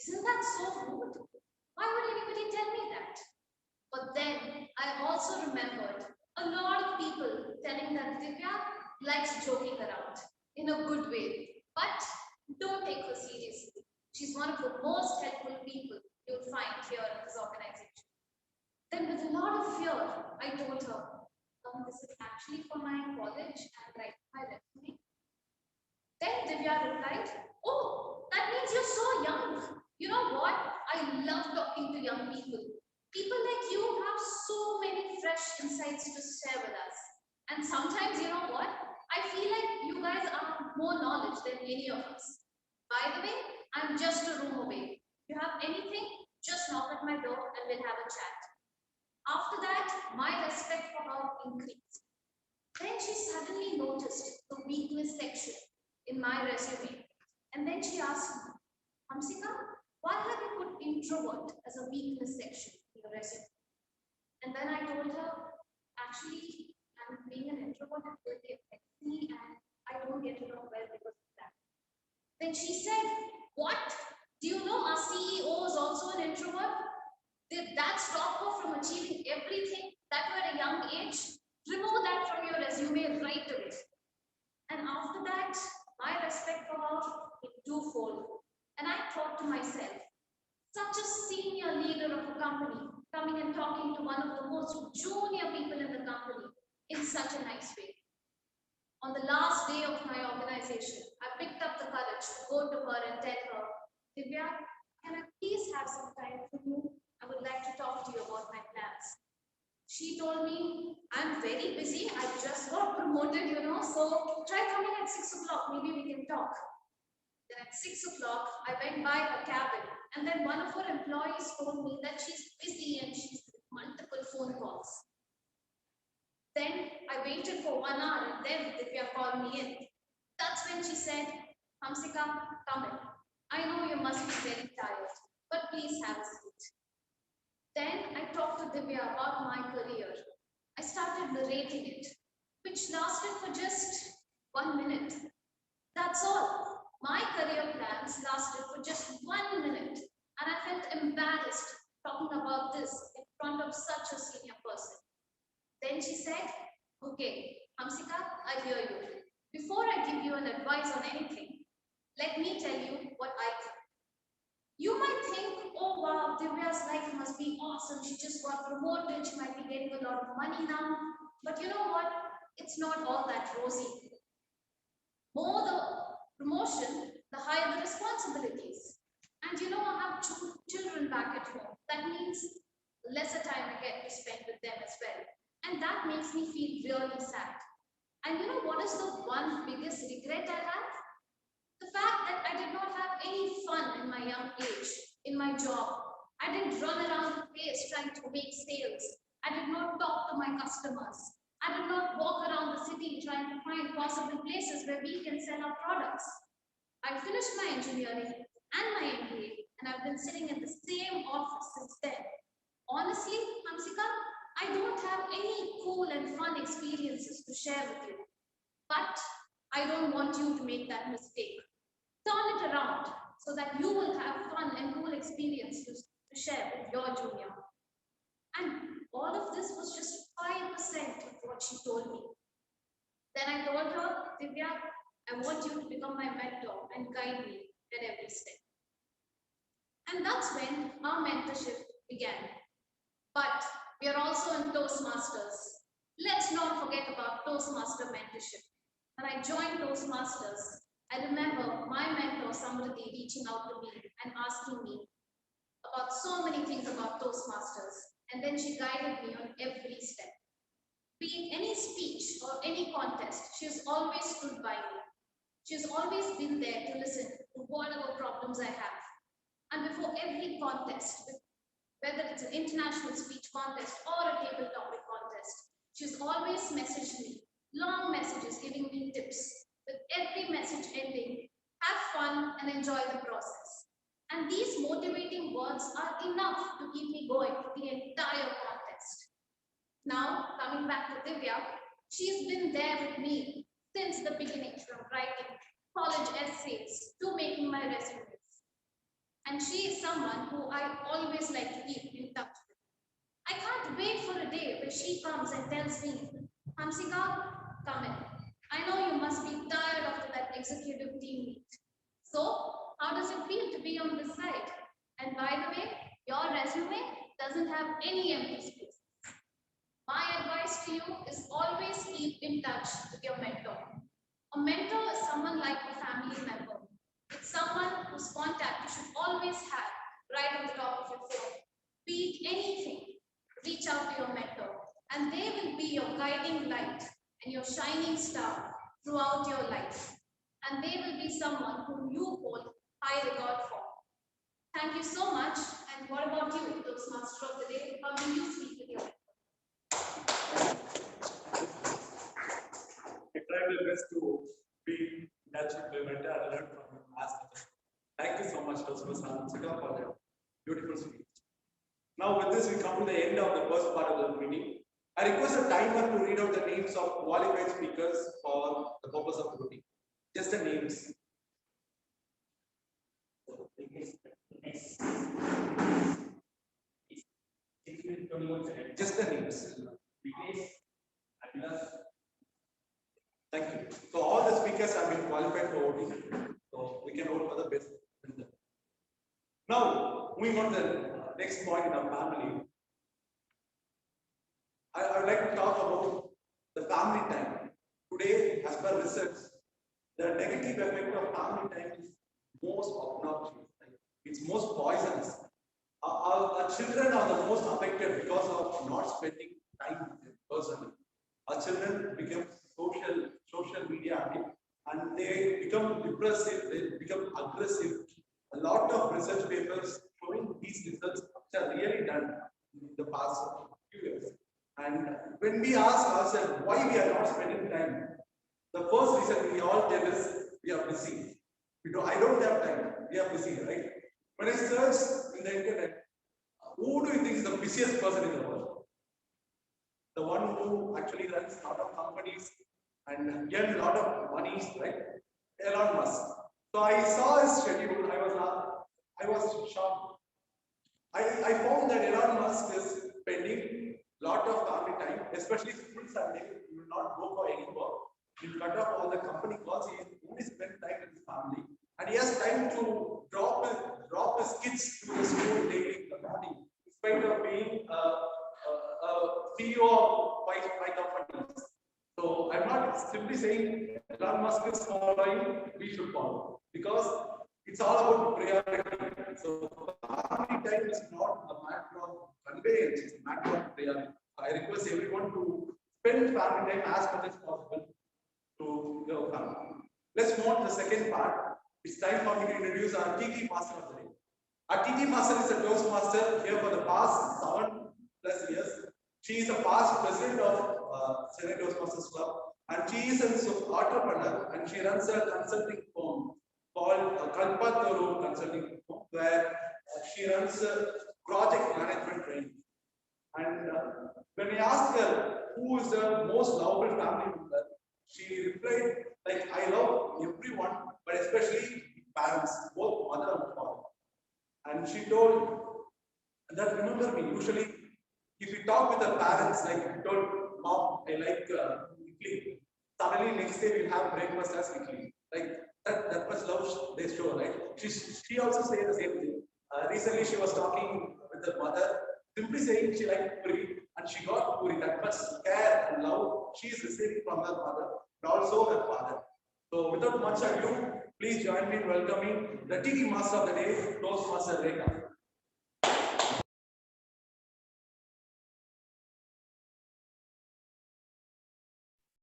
isn't that so rude? Why would anybody tell me that? But then I also remembered a lot of people telling that Divya likes joking around in a good way. But don't take her seriously. She's one of the most helpful people you'll find here in this organization. Then with a lot of fear, I told her, this is actually for my college and write my resume. Then Divya replied, "Oh, that means you're so young. You know what? I love talking to young people. People like you have so many fresh insights to share with us. And sometimes, you know what? I feel like you guys have more knowledge than any of us. By the way, I'm just a room away. If you have anything, just knock at my door and we'll have a chat." After that, my respect for her increased. Then she suddenly noticed the weakness section in my resume. And then she asked me, "Hamsika, why have you put introvert as a weakness section in your resume?" And then I told her, actually, I'm being an introvert and it affects me and I don't get along well because of that. Then she said, "What? Do you know our CEO is also an introvert? Did that stop her from achieving everything that were at a young age? Remove that from your resume right away." And after that, my respect for her is twofold. And I thought to myself, such a senior leader of a company coming and talking to one of the most junior people in the company in such a nice way. On the last day of my organization, I picked up the courage to go to her and tell her, "Divya, can I please have some time for you? I would like to talk to you about my plans." She told me, "I'm very busy. I just got promoted, so try coming at 6 o'clock. Maybe we can talk." Then at 6 o'clock, I went by her cabin, and then one of her employees told me that she's busy and she's multiple phone calls. Then I waited for 1 hour, and then Divya called me in. That's when she said, "Hamsika, come in. I know you must be very tired, but please have a seat." Then I talked to Divya about my career. I started narrating it, which lasted for just 1 minute. That's all. My career plans lasted for just 1 minute, and I felt embarrassed talking about this in front of such a senior person. Then she said, "Okay, Hamsika, I hear you. Before I give you an advice on anything, let me tell you what I think. You might think, oh wow, Divya's life must be awesome. She just got promoted. She might be getting a lot of money now. But you know what? It's not all that rosy. promotion, the higher the responsibilities. And you know, I have children back at home. That means lesser time I get to spend with them as well. And that makes me feel really sad. And you know what is the one biggest regret I have? The fact that I did not have any fun in my young age, in my job. I didn't run around the place trying to make sales. I did not talk to my customers. I did not walk around the city trying to find possible places where we can sell our products. I finished my engineering and my MBA, and I've been sitting in the same office since then. Honestly, Hamsika, I don't have any cool and fun experiences to share with you. But I don't want you to make that mistake. Turn it around so that you will have fun and cool experiences to share with your junior. And all of this was just 5% of what she told me. Then I told her, Divya, I want you to become my mentor and guide me at every step. And that's when our mentorship began. But we are also in Toastmasters. Let's not forget about Toastmaster mentorship. When I joined Toastmasters, I remember my mentor, Samriti, reaching out to me and asking me about so many things about Toastmasters. And then she guided me on every step. Be it any speech or any contest, she has always stood by me. She has always been there to listen to whatever problems I have. And before every contest, whether it's an international speech contest or a table topic contest, she's always messaged me, long messages giving me tips, with every message ending, have fun and enjoy the process. And these motivating words are enough to keep me going for the entire contest. Now, coming back to Divya, she's been there with me since the beginning, from writing college essays to making my resumes. And she is someone who I always like to keep in touch with. I can't wait for a day where she comes and tells me, Hamsika, come in. I know you must be tired after that executive team meet. So, how does it feel to be on this side? And by the way, your resume doesn't have any empty space. My advice to you is always keep in touch with your mentor. A mentor is someone like a family member. It's someone whose contact you should always have right on the top of your phone. Be it anything, reach out to your mentor, and they will be your guiding light and your shining star throughout your life. And they will be someone whom you hold high regard for. Thank you so much. And what about you, Toastmaster of the day? How do you speak with your mentor? I tried my best to be in touch with my mentor and learn from him. Thank you so much, Toastmaster Hamsika, for your beautiful speech. Now, with this, we come to the end of the first part of the meeting. I request a timer to read out the names of qualified speakers for the purpose of the meeting. Just the names. Just the names. Thank you. So all the speakers have been qualified for voting. So we can vote for the best. Now, moving on to the next point in our family. I would like to talk about the family time. Today, as per research, the negative effect of family time is most obnoxious. It's most poisonous. Our children are the most affected because of not spending time with them personally. Our children become social media active, and they become depressive, they become aggressive. A lot of research papers showing these results which are really done in the past few years. And when we ask ourselves why we are not spending time, the first reason we all tell is we are busy. I don't have time. We are busy, right? When I search in the internet, who do you think is the busiest person in the world? The one who actually runs a lot of companies and gets a lot of money, right? Elon Musk. So I saw his schedule. I was shocked. I found that Elon Musk is spending a lot of family time, especially school Sunday. He will not go for any work. He will cut off all the company calls. He only spend time with his family, and he has time to drop his kids to the school daily in the morning, in spite of being a CEO of five companies. So I'm not simply saying Elon Musk staff is following, we should follow. Because it's all about priority. So family time is not a matter of conveyance, it's a matter of priority. I request everyone to spend family time as much as possible to your family. Let's move on to the second part. It's time for me to introduce our TT Master of the day. Our TT Master is a Toastmaster here for the past 7+ years. She is a past president of Chennai Toastmasters Club, and she is an entrepreneur, and she runs a consulting firm called Kalpaturu Consulting Firm, where she runs project management training. And when I asked her who is the most lovable family member, she replied, like, I love everyone, but especially parents, both mother and father. And she told that, remember me, usually if you talk with the parents, like you told mom, I like idli, suddenly next day we'll have breakfast as idli. Like that much love they show, right? She also said the same thing. Recently she was talking with her mother, simply saying she liked puri, and she got puri. That much care and love she is receiving from her mother, and also her father. So without much ado, please join me in welcoming the TT Master of the Day, Toastmaster Rekha.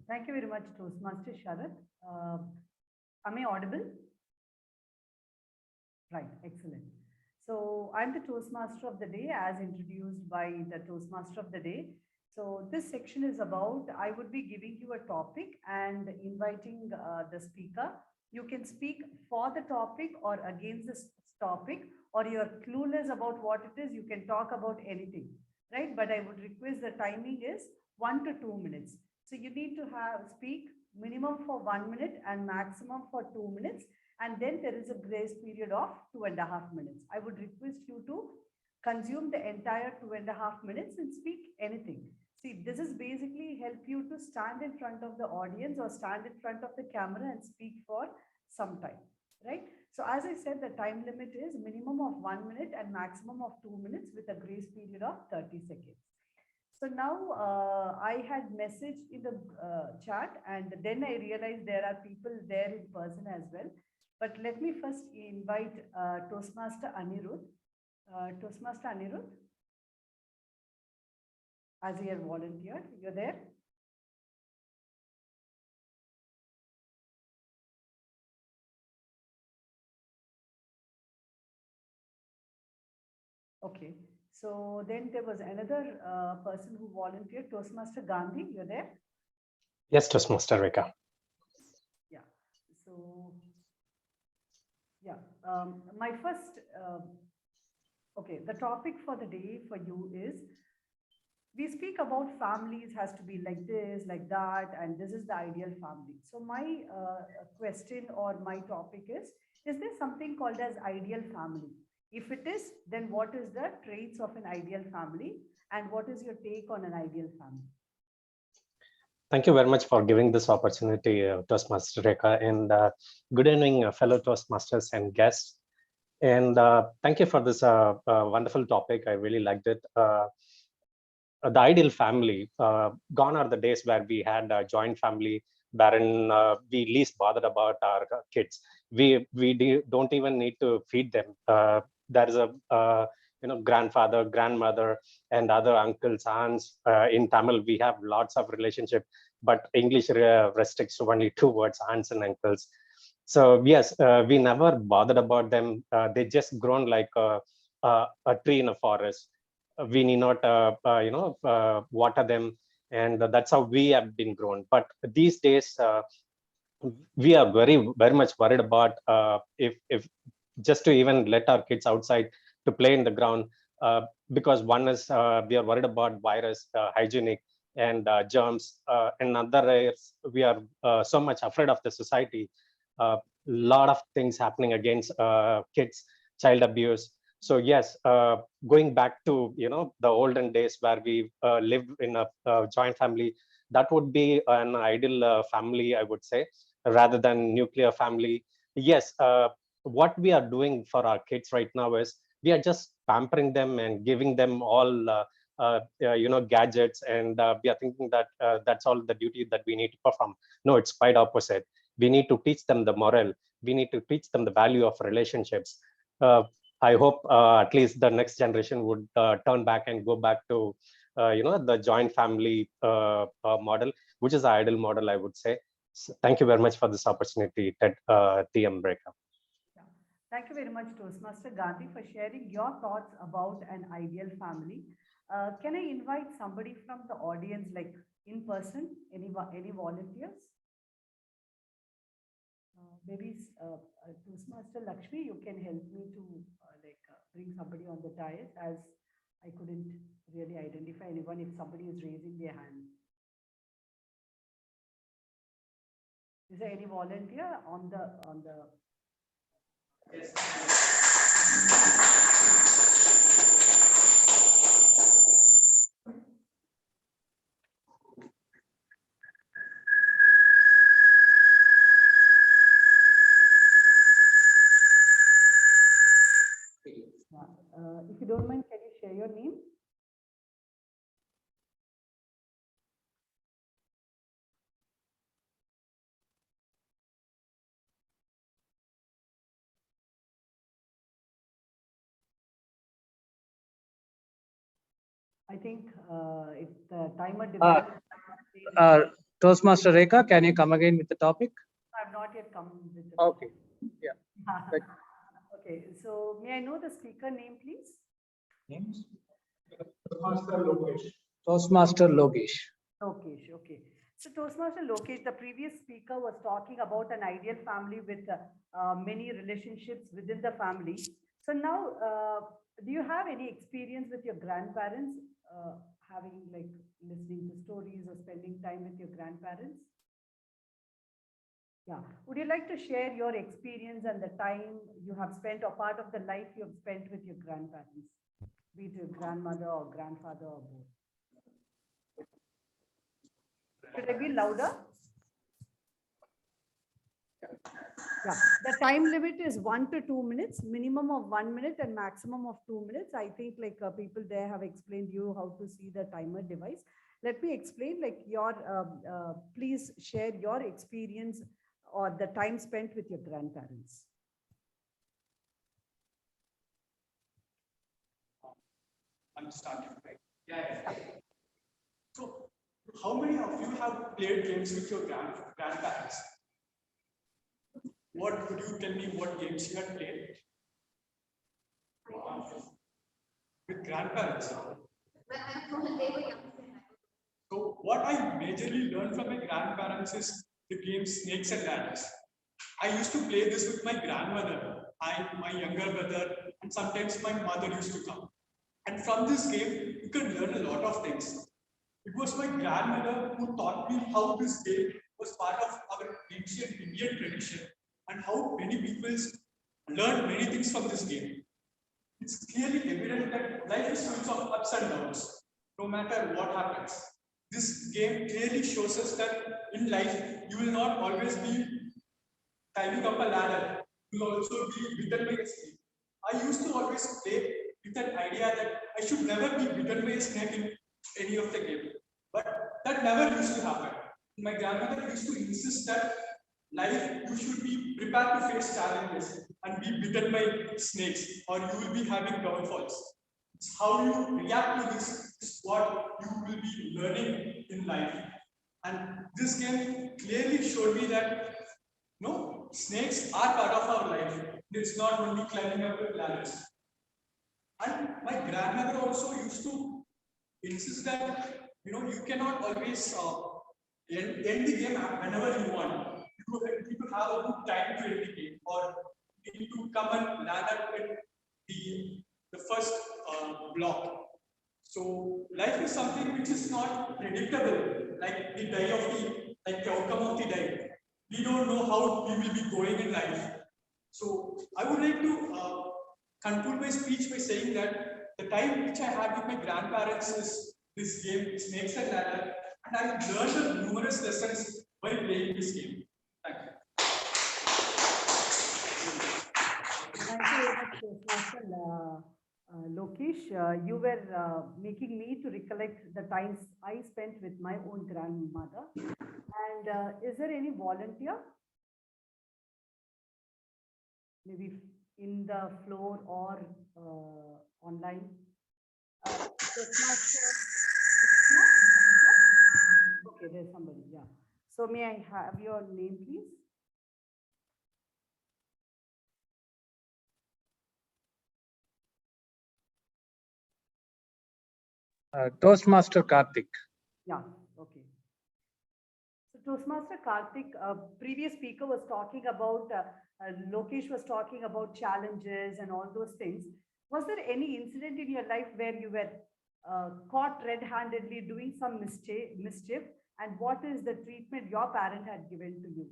Thank you very much, Toastmaster Sharad. Am I audible? Right, excellent. So I'm the Toastmaster of the day as introduced by the Toastmaster of the day. So this section is about, I would be giving you a topic and inviting the speaker. You can speak for the topic or against this topic, or you're clueless about what it is, you can talk about anything, right? But I would request the timing is 1 to 2 minutes. So you need to speak minimum for 1 minute and maximum for 2 minutes. And then there is a grace period of 2.5 minutes. I would request you to consume the entire 2.5 minutes and speak anything. See, this is basically help you to stand in front of the audience or stand in front of the camera and speak for some time, right? So as I said, the time limit is minimum of 1 minute and maximum of 2 minutes with a grace period of 30 seconds. So now I had messaged in the chat, and then I realized there are people there in person as well. But let me first invite Toastmaster Anirudh. Toastmaster Anirudh, as he has volunteered. You're there? Okay. So then there was another person who volunteered, Toastmaster Gandhi. You're there? Yes, Toastmaster Rekha. Yeah. So, yeah. My first, okay, the topic for the day for you is, we speak about families has to be like this, like that, and this is the ideal family. So my question or my topic is there something called as ideal family? If it is, then what is the traits of an ideal family, and what is your take on an ideal family? Thank you very much for giving this opportunity, Toastmaster Rekha, and good evening, fellow Toastmasters and guests. And thank you for this wonderful topic. I really liked it. The ideal family, gone are the days where we had a joint family, wherein we least bothered about our kids. We don't even need to feed them. There is a grandfather, grandmother, and other uncles, aunts. In Tamil, we have lots of relationship, but English restricts to only 2 words, aunts and uncles. So yes, we never bothered about them. They just grown like a tree in a forest. We need not water them, and that's how we have been grown. But these days we are very much worried about if just to even let our kids outside to play in the ground, because one is we are worried about virus, hygienic, and germs, and other is we are so much afraid of the society. Lot of things happening against kids, child abuse. So yes, going back to the olden days where we lived in a joint family, that would be an ideal family, I would say, rather than nuclear family. Yes, what we are doing for our kids right now is we are just pampering them and giving them all gadgets, and we are thinking that that's all the duty that we need to perform. No, it's quite opposite. We need to teach them the moral. We need to teach them the value of relationships. I hope at least the next generation would turn back and go back to the joint family model, which is the ideal model, I would say. So thank you very much for this opportunity, TM Breakup. Thank you very much, Toastmaster Gandhi, for sharing your thoughts about an ideal family. Can I invite somebody from the audience, like in person, any volunteers? Maybe Toastmaster Lakshmi, you can help me to bring somebody on the dais, as I couldn't really identify anyone if somebody is raising their hand. Is there any volunteer on the? Yes. If you don't mind, can you share your name? I think if the timer divides. Toastmaster Rekha, can you come again with the topic? I have not yet come with the topic. Yeah. Okay, so may I know the speaker name, please? Names? Toastmaster Lokesh. Toastmaster Lokesh. Lokesh, okay. So Toastmaster Lokesh, the previous speaker was talking about an ideal family with many relationships within the family. So now, do you have any experience with your grandparents, having listening to stories or spending time with your grandparents? Yeah. Would you like to share your experience and the time you have spent, or part of the life you have spent with your grandparents, be it your grandmother or grandfather or both? Should I be louder? Yeah. The time limit is 1 to 2 minutes, minimum of 1 minute and maximum of 2 minutes. I think people there have explained you how to see the timer device. Let me explain please share your experience or the time spent with your grandparents. I'm starting, right? Yeah. So, how many of you have played games with your grandparents? What could you tell me what games you had played? With grandparents? So, what I majorly learned from my grandparents is the game Snakes and Ladders. I used to play this with my grandmother, my younger brother, and sometimes my mother used to come. And from this game, you can learn a lot of things. It was my grandmother who taught me how this game was part of our ancient Indian tradition and how many people learn many things from this game. It's clearly evident that life is full of ups and downs, no matter what happens. This game clearly shows us that in life, you will not always be climbing up a ladder. You will also be bitten by a snake. I used to always play with an idea that I should never be bitten by a snake in any of the game. But that never used to happen. My grandmother used to insist that life, you should be prepared to face challenges and be bitten by snakes, or you will be having downfalls. It's how you react to this is what you will be learning in life. And this game clearly showed me that no, snakes are part of our life. It's not only climbing up ladders. And my grandmother also used to insist that you cannot always end the game whenever you want. You need to have a good time to end the game, or you need to come and land at the first block. So life is something which is not predictable, like the outcome of the day. We don't know how we will be going in life. So I would like to conclude my speech by saying that the time which I had with my grandparents is this game, Snakes and Ladder, and I learned numerous lessons while playing this game. Thank you. Thank you very much, Toastmaster Lokesh. You were making me to recollect the times I spent with my own grandmother. And is there any volunteer maybe in the floor or online. Toastmaster. Okay, there's somebody. Yeah. So may I have your name, please? Toastmaster Karthik. Yeah. Okay. So Toastmaster Karthik, previous speaker was talking about, Lokesh was talking about challenges and all those things. Was there any incident in your life where you were caught red-handedly doing some mischief? And what is the treatment your parent had given to you?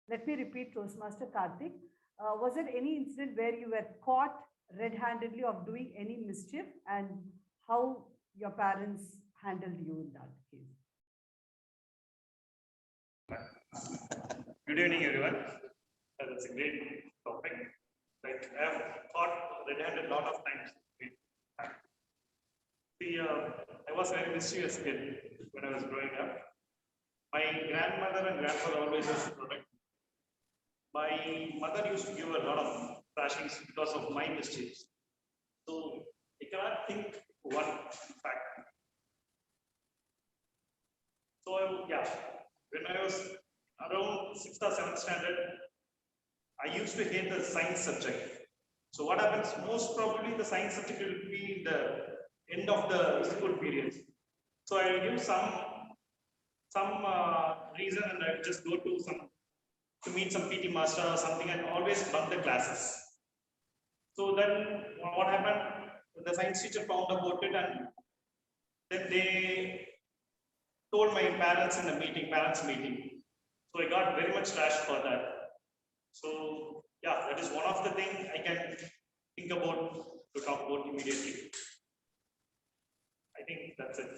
Let me repeat, Toastmaster Karthik. Was there any incident where you were caught red-handedly of doing any mischief, and how your parents handled you in that case? Good evening, everyone. That's a great topic. Like I have thought red-handed a lot of times. See, I was very mischievous kid when I was growing up. My grandmother and grandfather always used to protect me. My mother used to give a lot of thrashings because of my mischiefs. So I cannot think one fact. So yeah, when I was around 6th or 7th standard, I used to hate the science subject. So what happens, most probably the science subject will be the end of the school period. So I will give some reason and I will just go to meet some PT master or something and always bunk the classes. So then what happened, the science teacher found about it and then they told my parents in the parents meeting. So I got very much trashed for that. So yeah, that is one of the things I can think about to talk about immediately. I think that's it.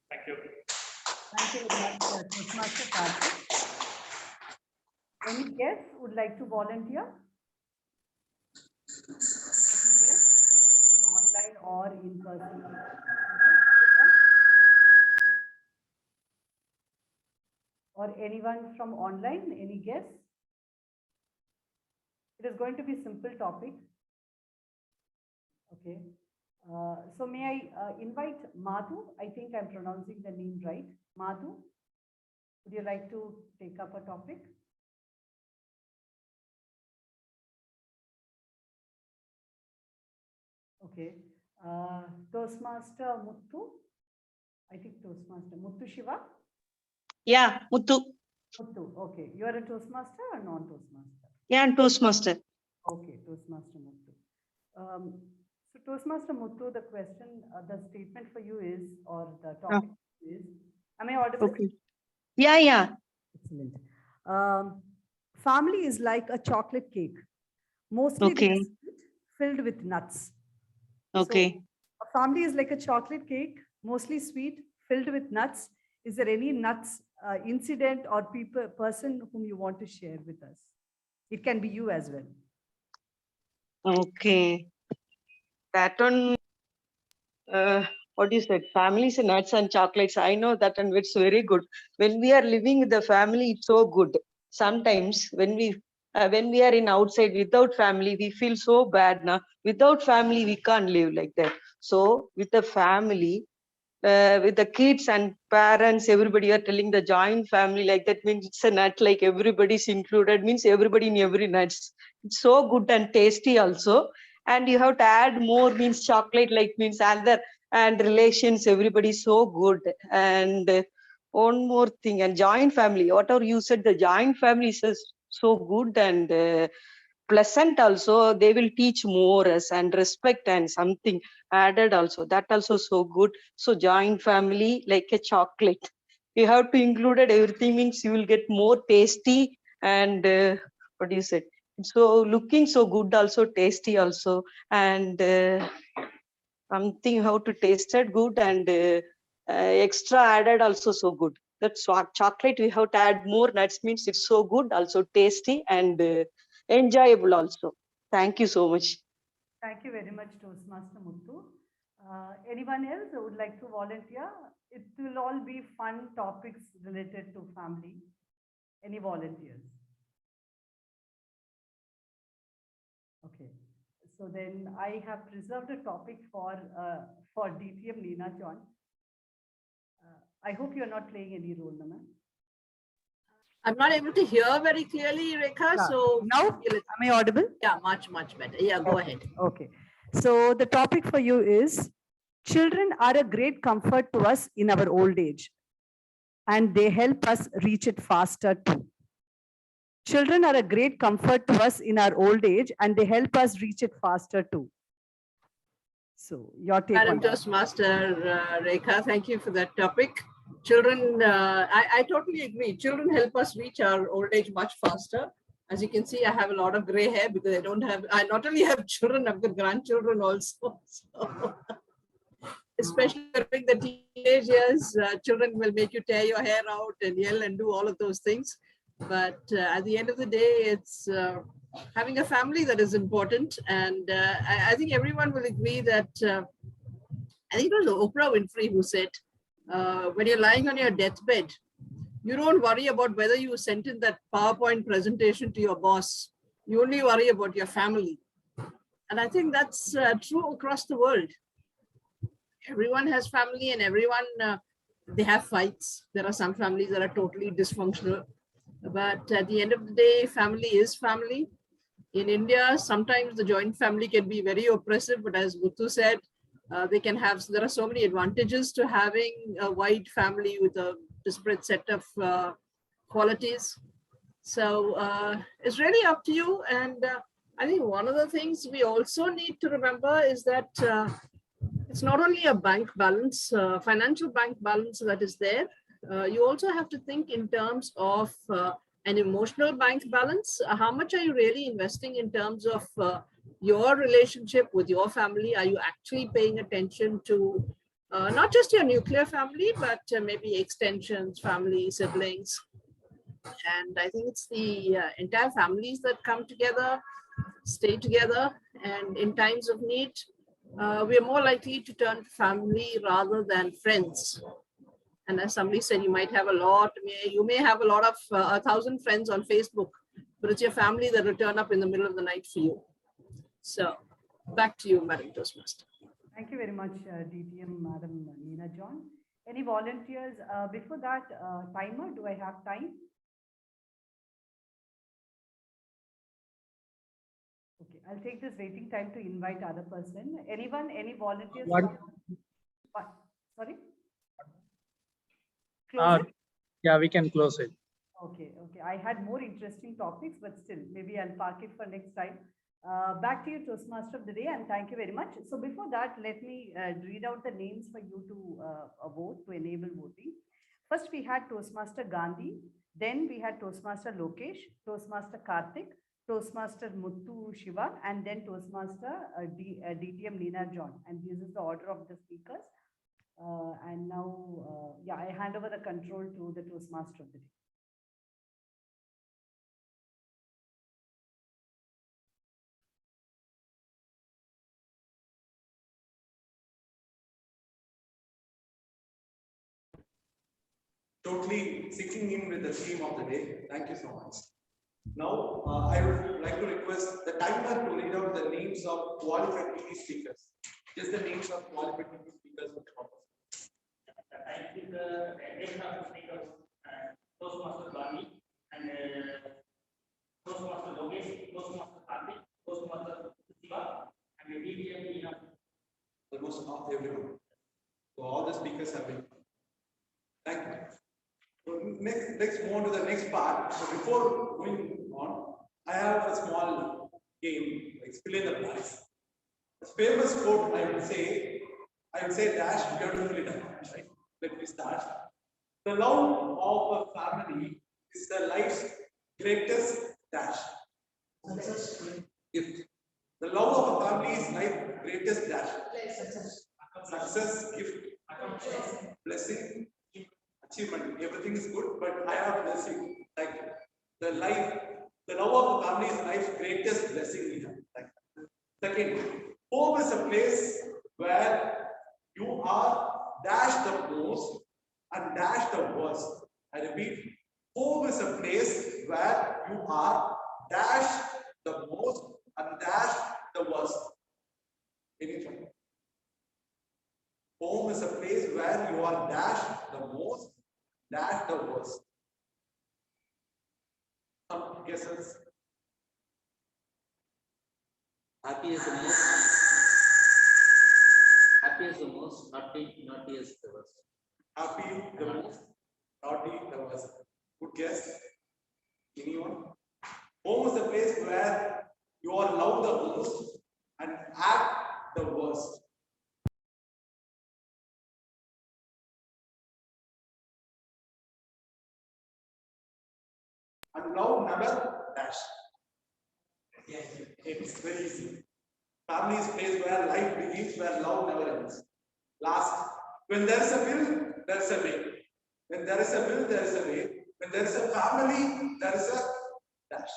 Thank you. Thank you very much, Toastmaster Karthik. Any guests would like to volunteer? Any guests, online or in person? Or anyone from online? Any guests? It is going to be a simple topic. Okay. So may I invite Madhu? I think I'm pronouncing the name right. Madhu, would you like to take up a topic? Okay. Toastmaster Muthu. I think Toastmaster Muthu Shiva. Yeah, Muthu. Muthu. Okay. You are a Toastmaster or non-Toastmaster? Yeah, I'm Toastmaster. Okay, Toastmaster Muthu. So Toastmaster Muthu, the question, the statement for you is, or the topic is, am I audible? Okay. Yeah, yeah. Excellent. Family is like a chocolate cake, mostly Okay. sweet, filled with nuts. Okay. So a family is like a chocolate cake, mostly sweet, filled with nuts. Is there any nuts incident or person whom you want to share with us? It can be you as well. Okay. That one, what you said, families and nuts and chocolates. I know that and it's very good. When we are living with the family, it's so good. Sometimes when we are in outside without family, we feel so bad now. Without family, we can't live like that. So with the family, with the kids and parents, everybody are telling the joint family like that means it's a nut, like everybody's included, means everybody in every nuts. It's so good and tasty also. And you have to add more means chocolate, like means other and relations, everybody so good. And one more thing, and joint family, whatever you said, the joint family is so good and pleasant also. They will teach more us and respect and something added also, that also so good. So joint family like a chocolate, you have to included everything means you will get more tasty and what do you say, so looking so good also, tasty also, and something how to taste it good and extra added also so good. That's what chocolate we have to add more nuts means it's so good also, tasty and enjoyable also. Thank you so much. Thank you very much, Toastmaster Muthu. Anyone else who would like to volunteer? It will all be fun topics related to family. Any volunteers? So then I have preserved a topic for DTM Leena John. I hope you're not playing any role, no, ma'am. I'm not able to hear very clearly, Rekha. Yeah. So Now, am I audible? Yeah, much better. Yeah, go ahead. Okay. So the topic for you is children are a great comfort to us in our old age, and they help us reach it faster too. Children are a great comfort to us in our old age, and they help us reach it faster too. So your take Madam on that. Toastmaster Rekha, thank you for that topic. Children, I totally agree. Children help us reach our old age much faster. As you can see, I have a lot of gray hair because I not only have children, I've got grandchildren also. So, especially during the teenage years, children will make you tear your hair out and yell and do all of those things. But at the end of the day, it's having a family that is important. And I think everyone will agree that, I think it was Oprah Winfrey who said, when you're lying on your deathbed, you don't worry about whether you sent in that PowerPoint presentation to your boss. You only worry about your family. And I think that's true across the world. Everyone has family and everyone, they have fights. There are some families that are totally dysfunctional. But at the end of the day, family is family. In India, sometimes the joint family can be very oppressive, but as Muthu said, there are so many advantages to having a wide family with a disparate set of qualities. So it's really up to you. And I think one of the things we also need to remember is that it's not only a bank balance, financial bank balance that is there. You also have to think in terms of an emotional bank balance. How much are you really investing in terms of your relationship with your family? Are you actually paying attention to not just your nuclear family, but maybe extensions, family, siblings? And I think it's the entire families that come together, stay together, and in times of need, we are more likely to turn to family rather than friends. And as somebody said, you may have a lot of 1,000 friends on Facebook, but it's your family that will turn up in the middle of the night for you. So back to you, Madam Toastmaster. Thank you very much, DTM Madam Leena John. Any volunteers? Before that, timer, do I have time? Okay, I'll take this waiting time to invite other person. Anyone, any volunteers? What? Sorry? Close it? Yeah, we can close it. Okay. I had more interesting topics, but still, maybe I'll park it for next time. Back to you, Toastmaster of the Day, and thank you very much. So before that, let me read out the names for you to vote, to enable voting. First, we had Toastmaster Gandhi. Then we had Toastmaster Lokesh, Toastmaster Karthik, Toastmaster Muthu Shiva, and then Toastmaster DTM Leena John. And this is the order of the speakers. And now, I hand over the control to the Toastmaster of the Day. Totally sinking in with the theme of the day. Thank you so much. Now, I would like to request the timer to read out the names of qualified PT speakers. Just the names of qualified PT speakers. I think the nation of the speakers, Toastmaster Gandhi, and Toastmaster Lokesh, Toastmaster Karthik, Toastmaster Shiva, and the DTM Leena. Almost everyone. So all the speakers have been. Thank you. So let's move on to the next part. So before going on, I have a small game, explain the blanks. The famous quote I would say dash beautifully done. Right? Let me start. The love of a family is the life's greatest dash. Gift. The love of a family is life's greatest dash. Success, gift, blessing, achievement. Everything is good, but I have blessing. Like the love of a family is life's greatest blessing. Like second, home is a place where you are dash the most and dash the worst. I repeat, home is a place where you are dash the most and dash the worst. guesses. Happy is the most. Happy is the most. Naughty is the worst. Happy the most. Naughty the worst. Good guess. Anyone? Home is the place where you are loved the most and act the worst. And love never dash. It's very easy. Family is a place where life begins, where love never ends. Last, when there is a will, there is a way. When there is a will, there is a way. When there is a family, there is a dash.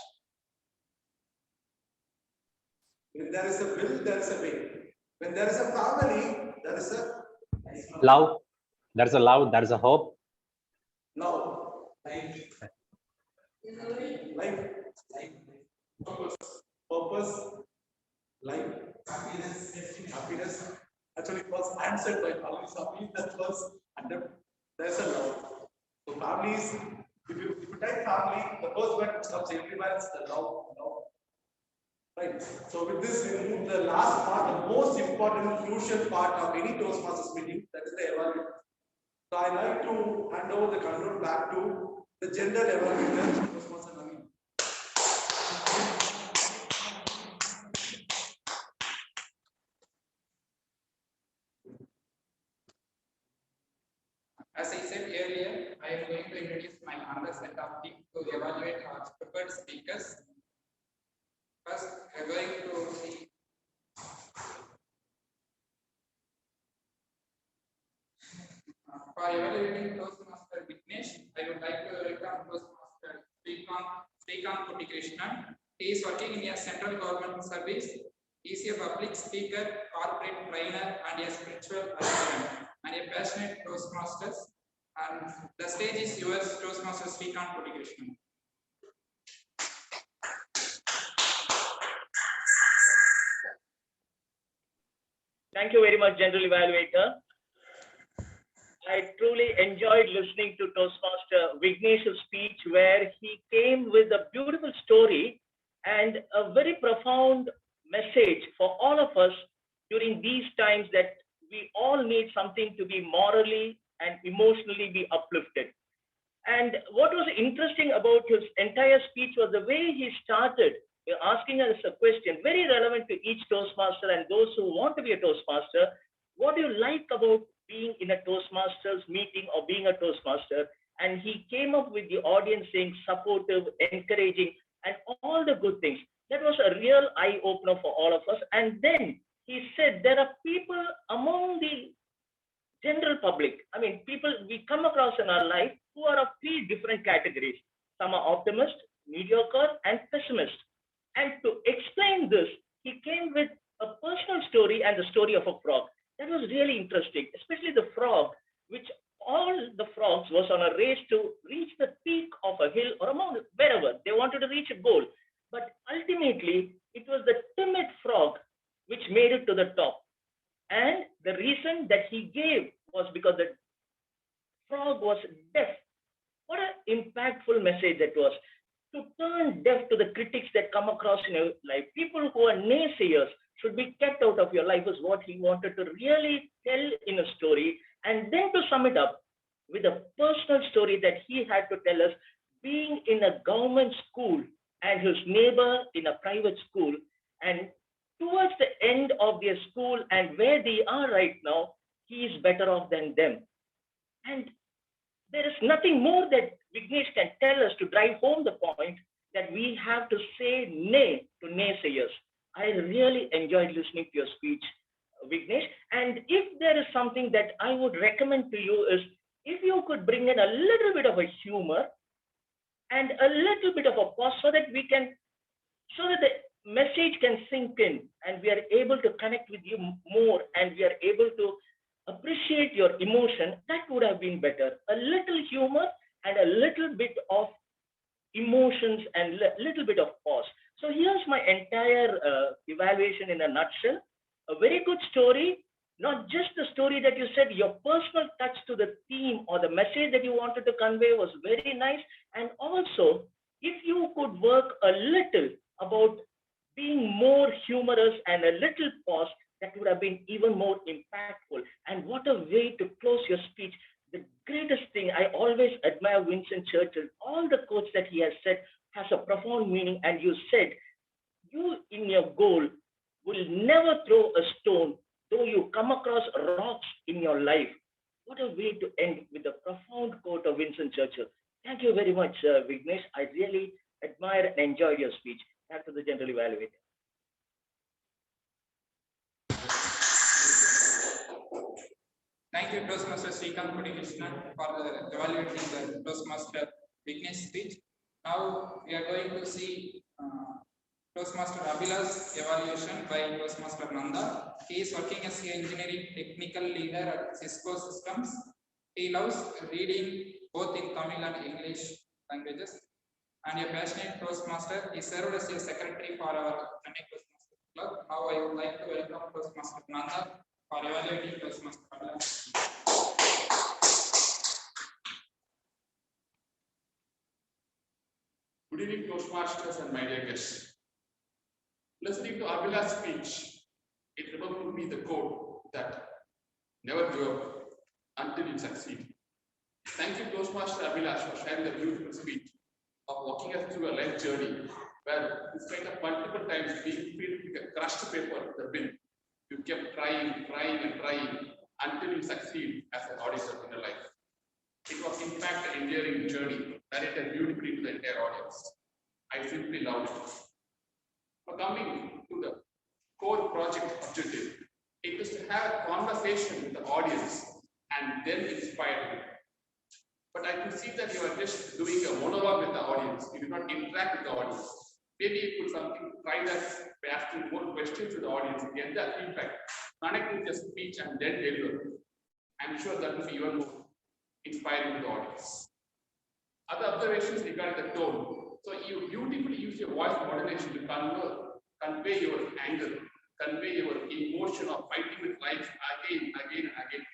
When there is a will, there is a way. When there is a family, there is a love. There's a love. There's a hope. love. Life. Purpose. Life. Happiness. Actually, it was answered by family. That was under. There's a love. So families. If you take family, the first word comes everywhere. It's the love. Right. So with this, we move the last part, the most important, crucial part of any Toastmasters meeting. That is the evaluation. So I like to hand over the control back to the general evaluator, Toastmaster Naveen. As I said earlier, I am going to introduce my another set of team to evaluate our preferred speakers. First, we are going to see for evaluating Toastmaster Vignesh, I would like to welcome Toastmaster Srikanth Kuttikrishnan. He is working in a central government service. He is a public speaker, corporate trainer, and a spiritual aspirant, and a passionate Toastmasters. And the stage is yours, Toastmaster Srikanth Kuttikrishnan. Thank you very much, General Evaluator. I truly enjoyed listening to Toastmaster Vignesh's speech, where he came with a beautiful story and a very profound message for all of us during these times that we all need something to be morally and emotionally be uplifted. And what was interesting about his entire speech was the way he started asking us a question very relevant to each Toastmaster and those who want to be a Toastmaster. What do you like about being in a Toastmasters meeting or being a Toastmaster? And he came up with the audience saying supportive, encouraging, and all the good things. That was a real eye-opener for all of us. And then he said there are people among the general public, I mean, people we come across in our life who are of three different categories. Some are optimist, mediocre, and pessimist. And to explain this, he came with a personal story and the story of a frog. That was really interesting, especially the frog, which all the frogs was on a race to reach the peak of a hill or a mountain, wherever they wanted to reach a goal. But ultimately, it was the timid frog which made it to the top. And the reason that he gave was because the frog was deaf. What an impactful message that was. To turn deaf to the critics that come across in your life, people who are naysayers should be kept out of your life, is what he wanted to really tell in a story. And then to sum it up with a personal story that he had to tell us, being in a government school and his neighbor in a private school, and towards the end of their school and where they are right now, he is better off than them. And there is nothing more that Vignesh can tell us to drive home the point that we have to say nay to naysayers. I really enjoyed listening to your speech, Vignesh. And if there is something that I would recommend to you is, if you could bring in a little bit of a humor and a little bit of a pause so that we can, so that the message can sink in and we are able to connect with you more and we are able to appreciate your emotion, that would have been better. A little humor and a little bit of emotions and a little bit of pause. So here's my entire evaluation in a nutshell. A very good story, not just the story that you said, your personal touch to the theme or the message that you wanted to convey was very nice. And also, if you could work a little about being more humorous and a little pause, that would have been even more impactful. And what a way to close your speech. The greatest thing, I always admire Winston Churchill. All the quotes that he has said has a profound meaning. And you said, you in your goal will never throw a stone, though you come across rocks in your life. What a way to end with a profound quote of Winston Churchill. Thank you very much, Vignesh. I really admire and enjoyed your speech. Back to the general evaluator. Thank you, Toastmaster Srikanth Krishnan, for evaluating the Toastmaster Vignesh speech. Now we are going to see Toastmaster Abhila's evaluation by Toastmaster Nanda. He is working as an engineering technical leader at Cisco Systems. He loves reading both in Tamil and English languages and a passionate Toastmaster. He served as a secretary for our Chennai Toastmasters Club. Now I would like to welcome Toastmaster Nanda for evaluating Toastmaster Abhila. Good evening, Toastmasters and my dear guests. Listening to Abhila's speech, it reminded me the quote that never give up until you succeed. Thank you, Toastmaster Abhilash, for sharing the beautiful speech of walking us through a life journey where, despite of multiple times being filled with a crushed paper with the bin, you kept trying until you succeed as an auditor in your life. It was, in fact, an endearing journey narrated beautifully to the entire audience. I simply loved it. Now, coming to the core project objective, it is to have a conversation with the audience and then inspire them. But I could see that you are just doing a monologue with the audience. You do not interact with the audience. Maybe you could try that by asking more questions to the audience and get that feedback, connect with your speech and then deliver. I'm sure that will be even more inspiring to the audience. Other observations regarding the tone. So you beautifully use your voice modulation to convey your anger, convey your emotion of fighting with life again and again.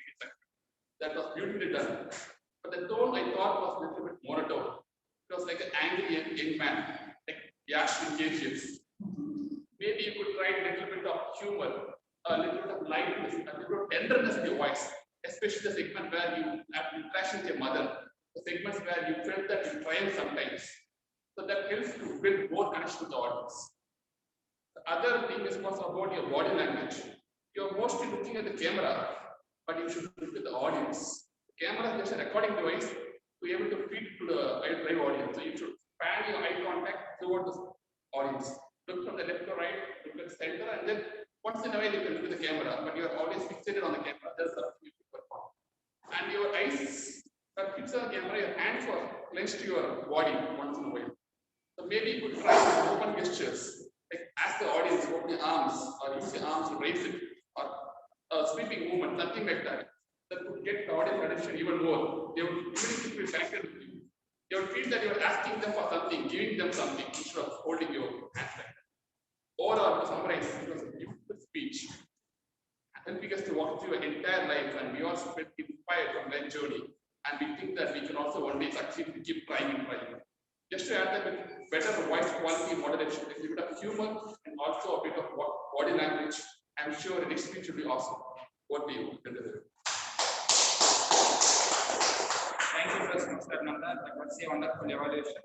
That was beautifully done. But the tone I thought was a little bit monotone. It was like an angry young man, like Yash in KGF. Maybe you could try a little bit of humor, a little bit of lightness, a little bit of tenderness in your voice, especially the segment where you have interaction with your mother, the segments where you felt that you triumph sometimes. So that helps you to build more connection with the audience. The other thing is about your body language. You're mostly looking at the camera, but you should look at the audience. The camera is just a recording device to be able to feed to the live audience. So you should span your eye contact toward the audience. Look from the left to right, look at the center, and then once in a while you can look at the camera, but you are always fixated on the camera. That's something you should perform. And your eyes are fixed on the camera, your hands are clenched to your body once in a while. So maybe you could try open gestures, like ask the audience to open your arms, or use your arms to raise it, or a sweeping movement, something like that. That would get the audience attention even more. They would immediately feel connected with you. They would feel that you are asking them for something, giving them something, instead of holding your hands like that. Overall, to summarize, it was a beautiful speech, helping us to walk through your entire life, and we also felt inspired from that journey. And we think that we can also one day succeed if we keep trying and trying. Just to add that with better voice quality moderation, a bit of humor and also a bit of body language, I'm sure the next speech will be awesome. What do you think? Thank you, Toastmaster Nanda. That was a wonderful evaluation.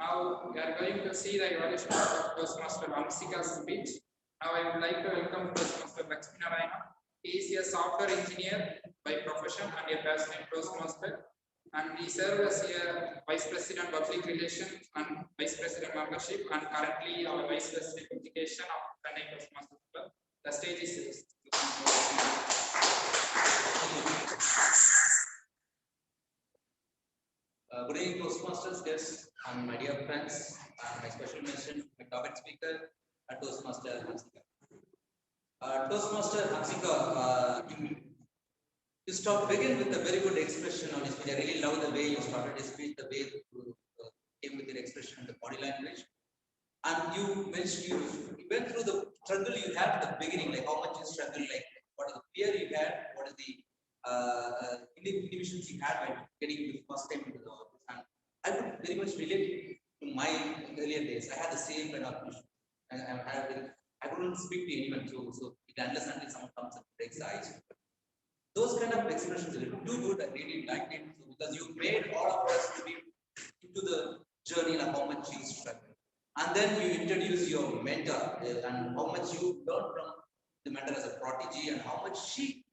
Now we are going to see the evaluation of Toastmaster Vamsika's speech. Now I would like to welcome Toastmaster Lakshmi Narayana. He is a software engineer by profession and a passionate Toastmaster. And he served as a Vice President Public Relations and Vice President Membership, and currently our Vice President Education of Chennai Toastmasters Club. The stage is yours. Good evening, Toastmasters, guests, and my dear friends, and my special mention, my topic speaker, Toastmaster Hamsika. Toastmaster Hamsika, you begin with a very good expression on his speech. I really love the way you started his speech, the way you came with your expression, the body language. And you mentioned you went through the struggle you had at the beginning, like how much you struggled, like what is the fear you had, what is the inhibitions you had by getting the first time into the office. And I would very much relate to in my earlier days, I had the same kind of issue. And I couldn't speak to anyone too, so unless until someone comes and breaks the ice. Those kind of expressions are too good. I really liked it, so because you made all of us to be into the journey and how much you struggle. And then you introduce your mentor and how much you learned from the mentor as a prodigy and how much she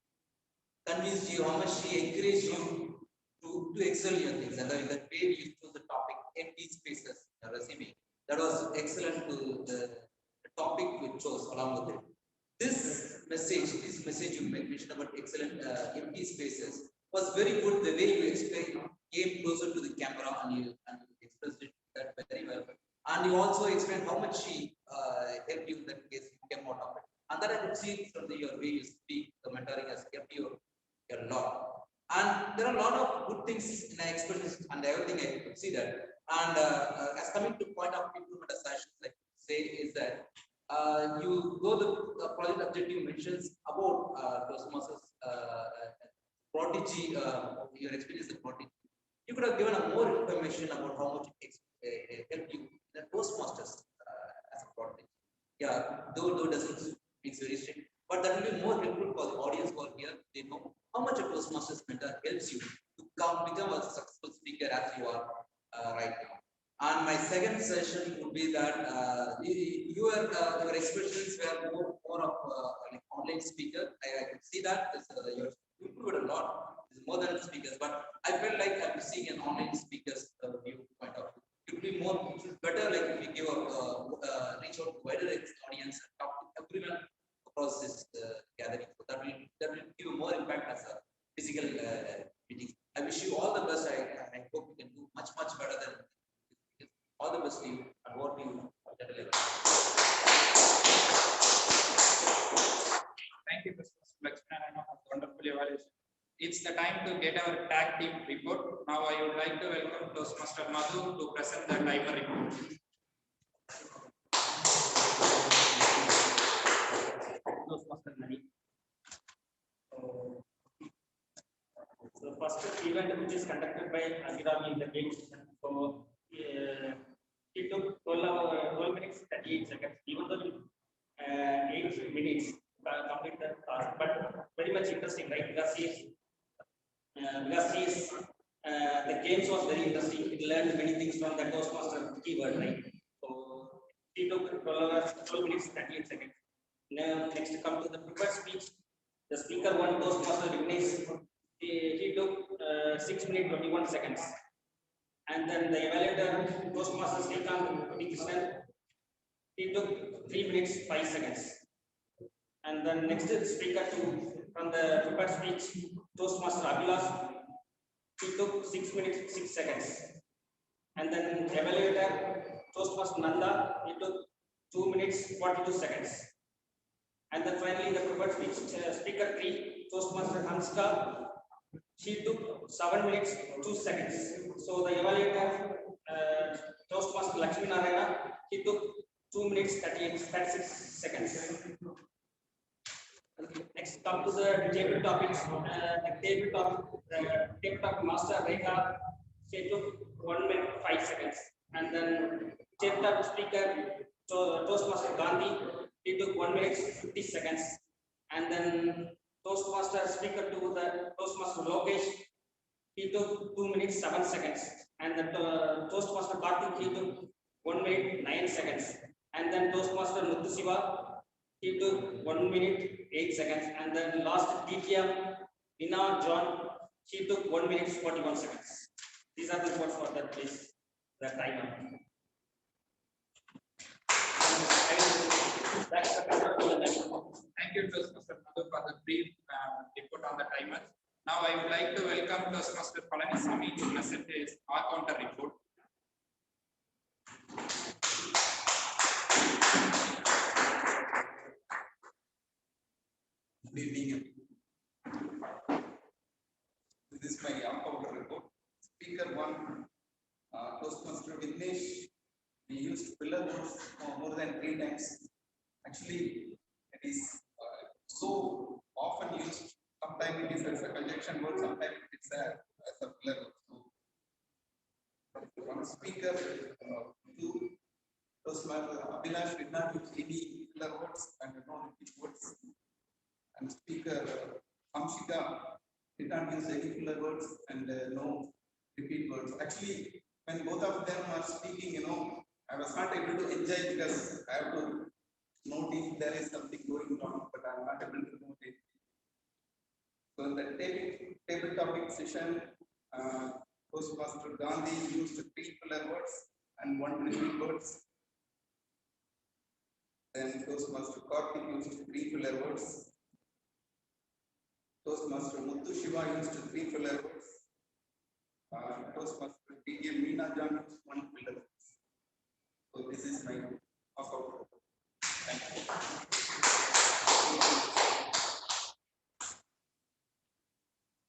convinced you, how much she encouraged you to excel in things. And then that way you chose the topic empty spaces in your resume. That was excellent to the topic we chose along with it. This message you mentioned about excellent empty spaces was very good. The way you explained came closer to the camera and you expressed it that very well. And you also explained how much she helped you in that case you came out of it. And that I could see from your way you speak, the mentoring has helped you a lot. And there are a lot of good things in the expressions and everything I could see that. And as coming to point of improvement, as I should say, is that you go the project objective mentions about Toastmasters prodigy, your experience in prodigy. You could have given more information about how much it helped you in the Toastmasters as a prodigy. Yeah, though doesn't speak very strict, but that will be more helpful for the audience who are here. They know how much a Toastmasters mentor helps you to become a successful speaker as you are right now. And my second session would be that your expressions were more of like online speaker. I could see that you improved a lot. It's more than speakers, but I felt like I'm seeing an online speaker's viewpoint of view. It would be more better like if you give a reach out to wider audience and talk to everyone across this gathering. So that will give more impact as a physical meeting. I wish you all the best. I hope you can do much better than. All the best to you and what you deliver. Thank you, Mr. Lakshman. I know wonderful evaluation. It's the time to get our tag team report. Now I would like to welcome Toastmaster Madhu to present the timer report. Toastmaster Nani. So first event which is conducted by Agirami in the game. So it took 12 minutes 38 seconds, even though 8 minutes complete the task, but very much interesting, right? Because the games was very interesting. It learned many things from the Toastmaster keyword, right? So it took 12 minutes 38 seconds. Now next come to the prepared speech. The speaker one Toastmaster Vignesh, he took 6 minutes 21 seconds. And then the evaluator, Toastmaster Srikanth Krishnan, he took 3 minutes 5 seconds. And then next speaker two from the prepared speech, Toastmaster Abhilash, he took 6 minutes 6 seconds. And then evaluator, Toastmaster Nanda, he took 2 minutes 42 seconds. And then finally the prepared speech, speaker three, Toastmaster Hanska, she took 7 minutes 2 seconds. So the evaluator, Toastmaster Lakshmi Narayana, he took 2 minutes 36 seconds. Next, come to the table topics. The tabletop master Rekha, she took 1 minute 5 seconds. And then tabletop speaker Toastmaster Gandhi, he took 1 minute 50 seconds. And then Toastmaster speaker to the Toastmaster Lokesh, he took 2 minutes 7 seconds. And the Toastmaster Karthik, he took 1 minute 9 seconds. And then Toastmaster Muthu Siva, he took 1 minute 8 seconds. And then last DTM Nina John, she took 1 minute 41 seconds. These are the reports for that place, the timer. Thank you, Toastmaster Madhu, for the brief report on the timers. Now I would like to welcome Toastmaster Palaniswamy to present his R-counter report. Good evening. This is my R-counter report. Speaker one, Toastmaster Vignesh, we used pillar words more than 3 times. Actually, it is so often used. Sometimes it is as a conjunction word, sometimes it's as a pillar word. So, one speaker, 22, Toastmaster Abhilash did not use any filler words and no repeat words. And speaker Hamshika did not use any filler words and no repeat words. Actually, when both of them are speaking, I was not able to enjoy because I have to note if there is something going wrong, but I am not able to note it. So in the table topic session, Toastmaster Gandhi used 3 filler words and 1 repeat words. Then Toastmaster Karthik used 3 filler words. Toastmaster Muthu Shiva used 3 filler words. Toastmaster D.M. Meena Jan used 1 filler words. So this is my walkout. Thank you.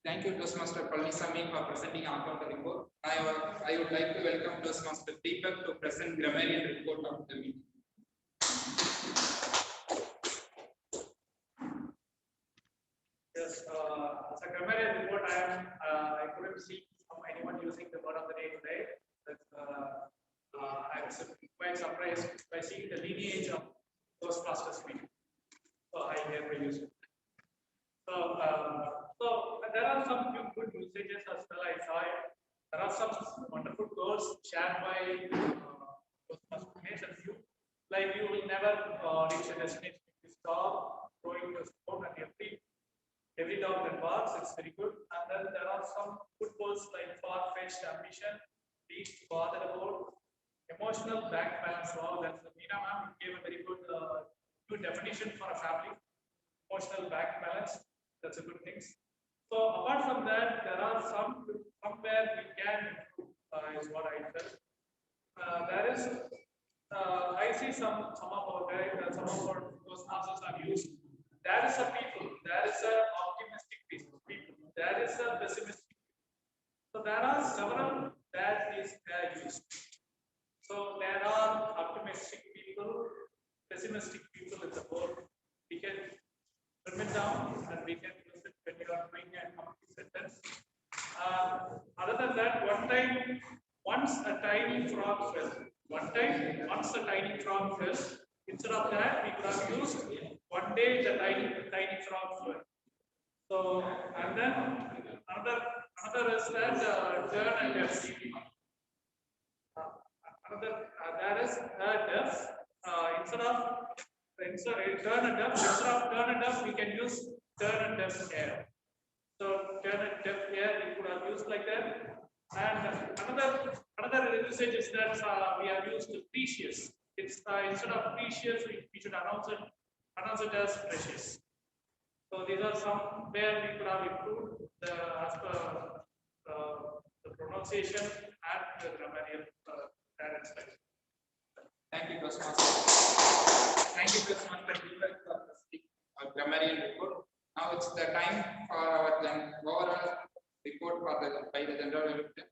Thank you, Toastmaster Palisamy, for presenting our report. I would like to welcome Toastmaster Deepak to present grammarian report of the meeting. Yes, as a grammarian report, I couldn't see anyone using the word of the day today. I was quite surprised by seeing the lineage of Toastmasters meeting. So I hereby use it. So there are some good usages as well. I saw it. There are some wonderful quotes shared by Toastmasters and you. Like you will never reach a destination if you stop throwing your stone, and every dog that barks, it's very good. And then there are some good quotes like far-fetched ambition, be bothered about, emotional bank balance. Wow, that's the Meena ma'am gave a very good definition for a family. Emotional bank balance, that's a good thing. So apart from that, there are somewhere we can improve, is what I felt. There is, I see some of our Toastmasters are used. There is a people, there is a optimistic people, there is a pessimistic people. So there are several that is used. So there are optimistic people, pessimistic people in the board. We can trim it down and we can use it when you are doing a complete sentence. Other than that, once a tiny frog fell. Once a tiny frog fell. Instead of that, we could have used one day the tiny frog fell. So, and then another is that turn and deaf. There is a deaf. Instead of turn and deaf, we can use turn and deaf air. So turn and deaf air we could have used like that. And another usage is that we have used precious. It's instead of precious, we should announce it as precious. So these are some where we could have improved as per the pronunciation and the grammatical style. Thank you, Toastmaster. Thank you, Toastmaster Deepak, for presenting our grammarian report. Now it's the time for our overall report by the general manager.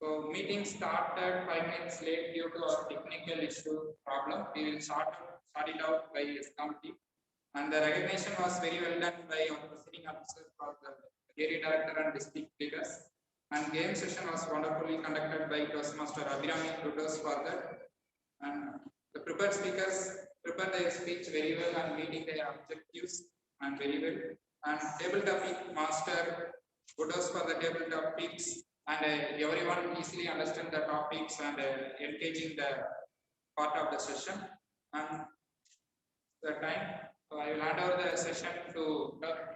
So meeting started 5 minutes late due to a technical issue problem. We will sort it out by this committee. And the recognition was very well done by our presiding officer for the area director and district leaders. And game session was wonderfully conducted by Toastmaster Abhirami. Kudos for that. And the prepared speakers prepared their speech very well and meeting their objectives and very well. And table topic master, kudos for the table topics. And everyone easily understand the topics and engaging the part of the session. And the time, so I will hand over the session to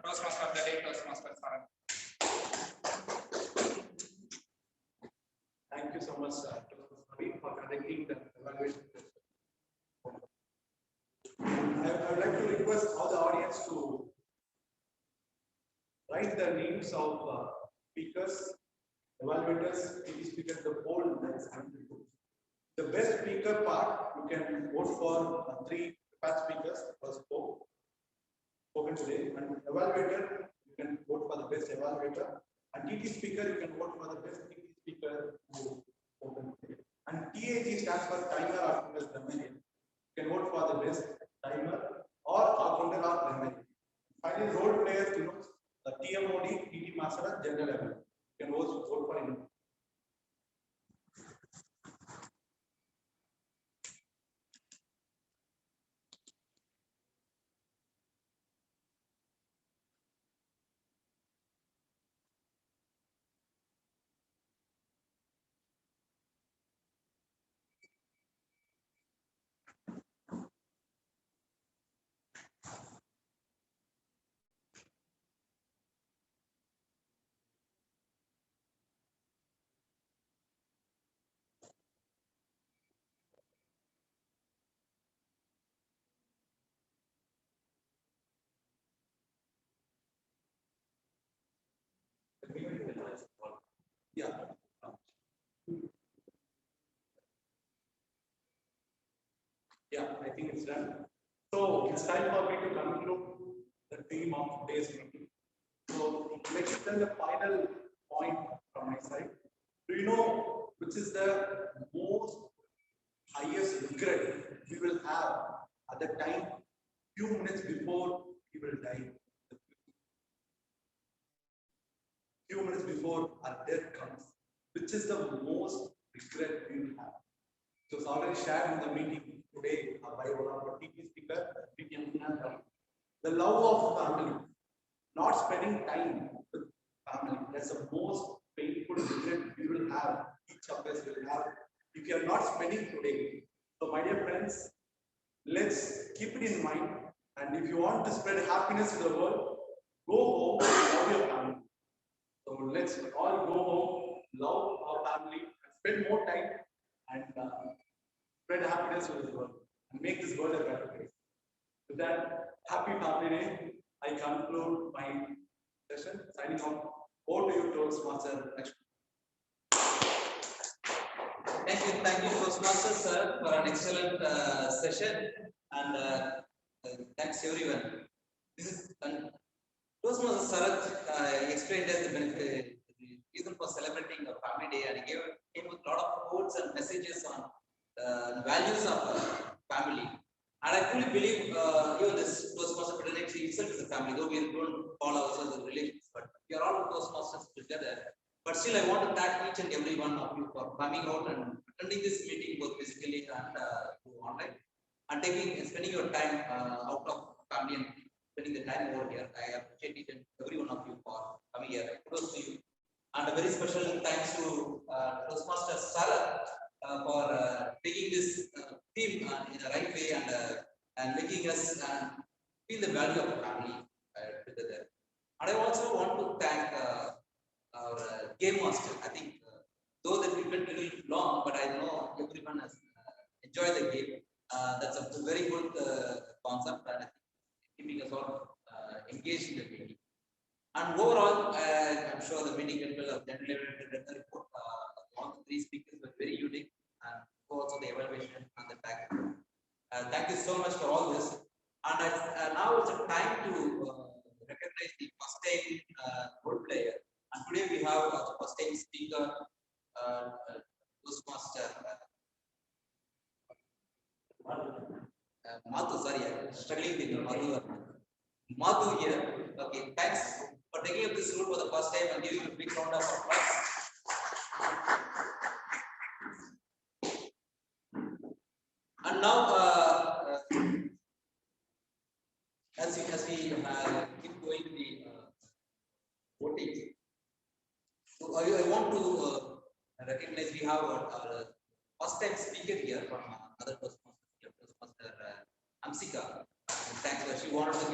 Toastmaster of the day, Toastmaster Saran. Thank you so much, for conducting the evaluation. I would like to request all the audience to write the names of speakers, evaluators, TV speakers, the poll that is going to do. The best speaker part, you can vote for 3 past speakers first spoken today, and evaluator, you can vote for the best evaluator, and TT speaker, you can vote for the best TT speaker who spoken today. And TAG stands for timer or grammarian. You can vote for the best timer or all-rounder or grammarian. Finally, role players denotes the TMOD, TT master, general level. You can vote for him. Yeah. Yeah, I think it's done. So it's time for me to conclude the theme of today's meeting. So let's tell the final point from my side. Do you know which is the most highest regret we will have at the time, few minutes before we will die? Few minutes before our death comes, which is the most regret we will have? So it's already shared in the meeting today by one of our TV speaker, the love of family, not spending time with family. That's the most painful regret we will have, each of us will have, if you are not spending today. So my dear friends, let's keep it in mind. And if you want to spread happiness to the world, go home, love your family. So let's all go home, love our family, and spend more time and spread happiness to this world and make this world a better place. With that, happy Family Day. I conclude my session. Signing off. Over to you, Toastmaster. Thank you, Toastmasters, sir, for an excellent session, and thanks everyone. This is Toastmaster Sarath explained us the benefit, the reason for celebrating a family day, and he came with a lot of quotes and messages on values of family. And I truly believe even this Toastmaster fraternity itself is a family, though we don't call ourselves a relations, but we are all Toastmasters together. But still, I want to thank each and every one of you for coming out and attending this meeting both physically and online, and spending your time out of family and spending the time over here. I appreciate each and every one of you for coming here. Kudos to you. And a very special thanks to Toastmaster Sarath for taking this theme in the right way and making us feel the value of the family together. And I also want to thank our game master. I think though that we went a little long, but I know everyone has enjoyed the game. That's a very good concept, and I think keeping us all engaged in the game. And overall, I'm sure the meeting will have generally the report. All the three speakers were very unique, and also the evaluation and the fact. Thank you so much for all this. And now it's a time to recognize the first time role player. And today we have the first time speaker, Toastmaster Madhu. Sorry, I'm struggling with Madhu here. Okay, thanks for taking up this role for the first time and giving a big round of applause. And now, as we keep going to the voting, so I want to recognize we have our first time speaker here from other Toastmaster Amsika. Thanks, she wanted to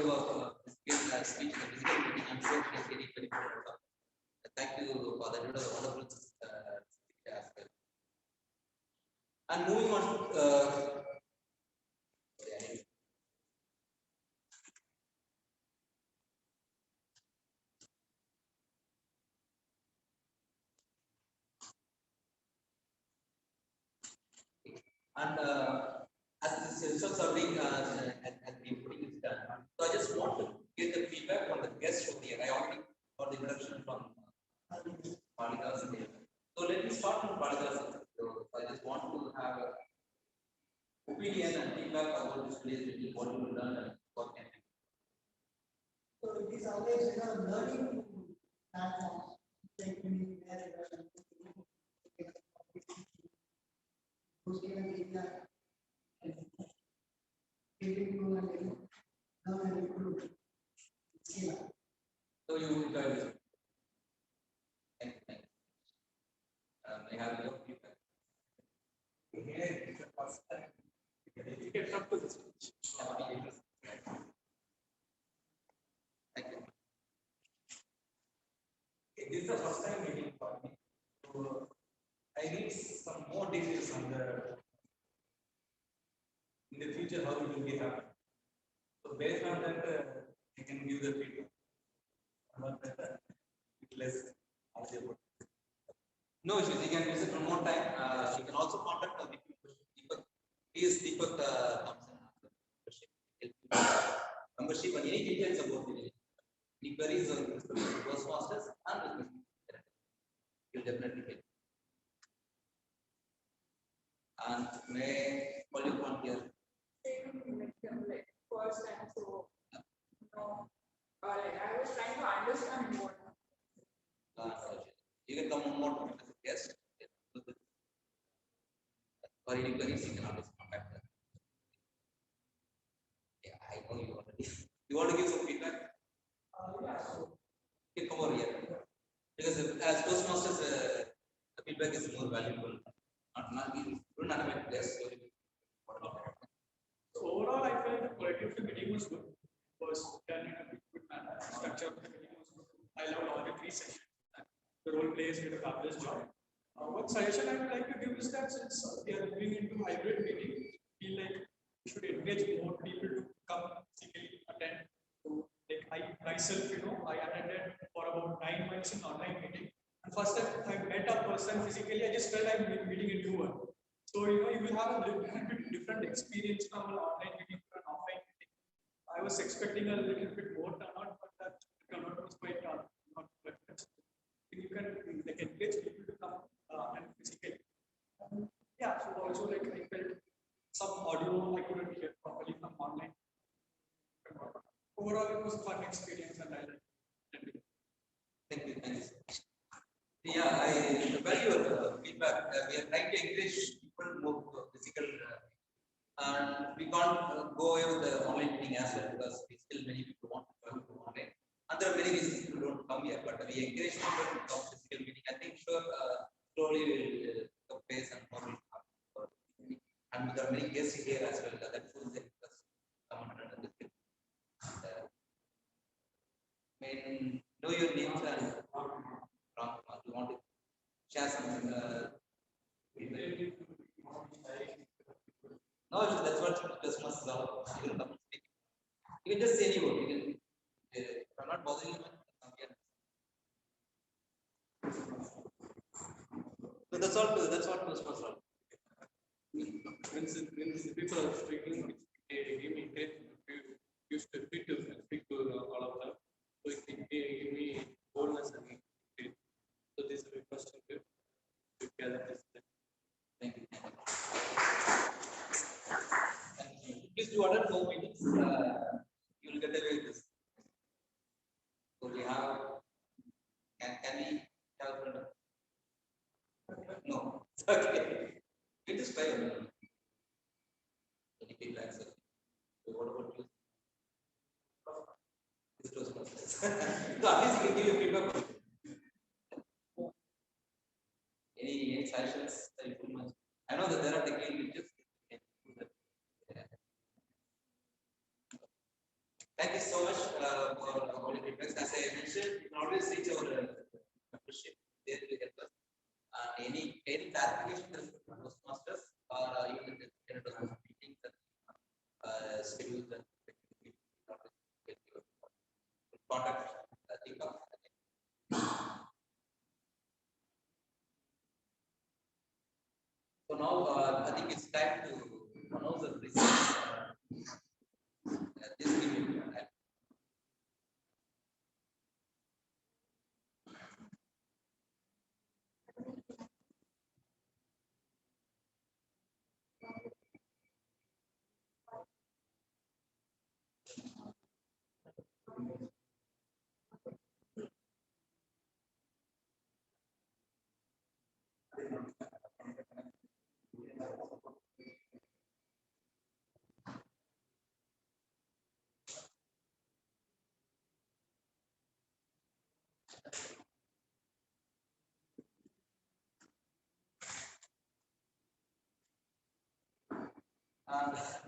give a speech in the physical meeting. I'm sure she's getting very proud of. Thank you for that. It was a wonderful speech as well. And moving on. And as the results are being and the voting is done, so I just want to get the feedback from the guests over here. I already got the introduction from Malika. So let me start from Malika. So I just want to have a opinion and feedback about this today's meeting, what you learned and what can you. So it is always learning platform. So you guys, I have your feedback. It's the first time. You can talk to this. Thank you. This is the first time meeting for me. So I need some more details on in the future how it will be happening. So based on that, I can give the feedback. About that, less audio. No issues. You can visit one more time. You can also contact Deepak. He is Deepak Thompson. Membership and any details about it. Any queries on Toastmasters and with me. You'll definitely get. And may call you on here. First time, so no, I was trying to understand more. You can come on more as a guest. For any queries, you can always contact them. Yeah, I know you already. You want to give some feedback? Yeah, so You come over here. Because as Toastmasters, the feedback is more valuable. Not you don't have a guest. So overall, I felt the quality of the meeting was good. It was done in a good manner. Structure of the meeting was good. I loved all the 3 sessions. The role players did a fabulous job. One suggestion I would like to give is that since we are moving into hybrid meeting, I feel like we should encourage more people to come physically attend. So, like I myself, I attended for about 9 months in online meeting. And first time I met a person physically, I just felt I'm meeting a new one. So you will have a little bit different experience from an online meeting to an offline meeting. I was expecting a little bit more turnout, but that turnout was quite not quite much. You can encourage people to come and physically. Yeah, so also like I felt some audio I couldn't hear properly from online. Overall, it was a fun experience, and I liked it. Thank you. Thank you so much. Yeah, I value your feedback. We are trying to encourage people to move physical, and we can't go away with the online meeting as well because still many people want to come to online. And there are many reasons people don't come here, but we encourage people to come physical meeting. I think sure slowly we'll come pace and more will come. And there are many guests here as well. That shows the interest. Come and visit. Know your names and you want to share something. No, that's what Christmas is all about. You can come and speak. You can just say any word. You can. If I'm not bothering you, come here. So that's all. That's what Christmas is all. When people are speaking, they give me great used to speak to all of them. So it gave me boldness and great. So this is a question to gather this. Thank you. Please do other 4 meetings. You will get away with this. So we have. Can we have? No. Okay. It is fine. Any feedback, sir? So what about you? This was so at least you can give your feedback. Any suggestions? I know that there are technical glitches. Thank you so much for all your feedback. As I mentioned, you can always reach our membership. There will help us. Any clarification with Toastmasters or even the meetings and schedules and contact Deepak. So now I think it's time to announce the results. This meeting.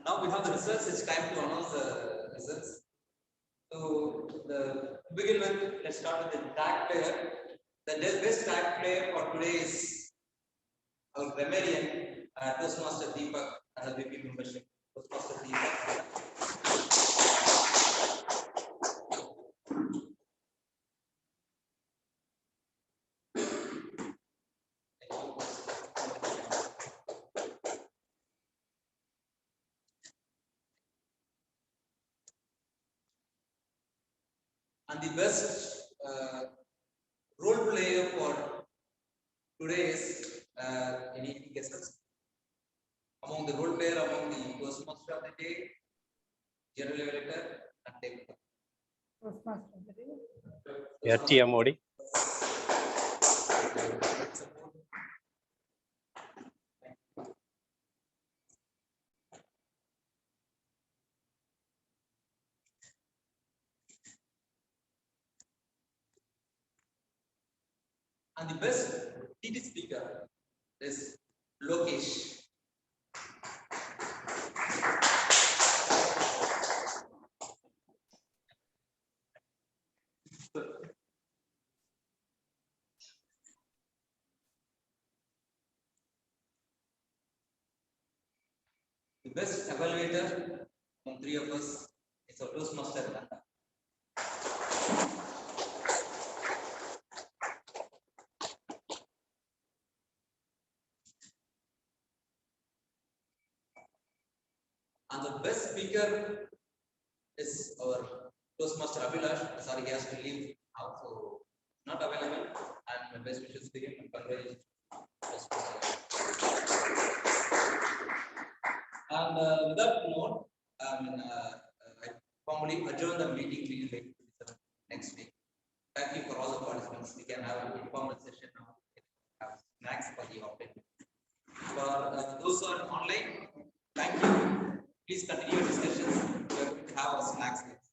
Now we have the results. It's time to announce the results. So to begin with, let's start with the tag player. The best tag player for today is our grammarian, Toastmaster Deepak, and a VP membership. Toastmaster Deepak. And the best role player for today is any guesses? Among the role player, among the Toastmaster of the day, general evaluator, and table. Toastmaster of the day. Yeah, Tia Modi. And the best TT speaker is Lokesh. The best evaluator from three of us is our Toastmaster. And the best speaker is our Toastmaster Abhilash. Sorry, he has to leave now, so not available. And my best wishes to him and congratulations. And with that note, I formally adjourn the meeting till next week. Thank you for all the participants. We can have an informal session now. Have snacks for the offline. For those who are online, thank you. Please continue your discussions. We are going to have our snacks next.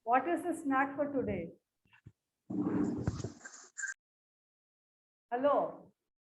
What is the snack for today? Hello.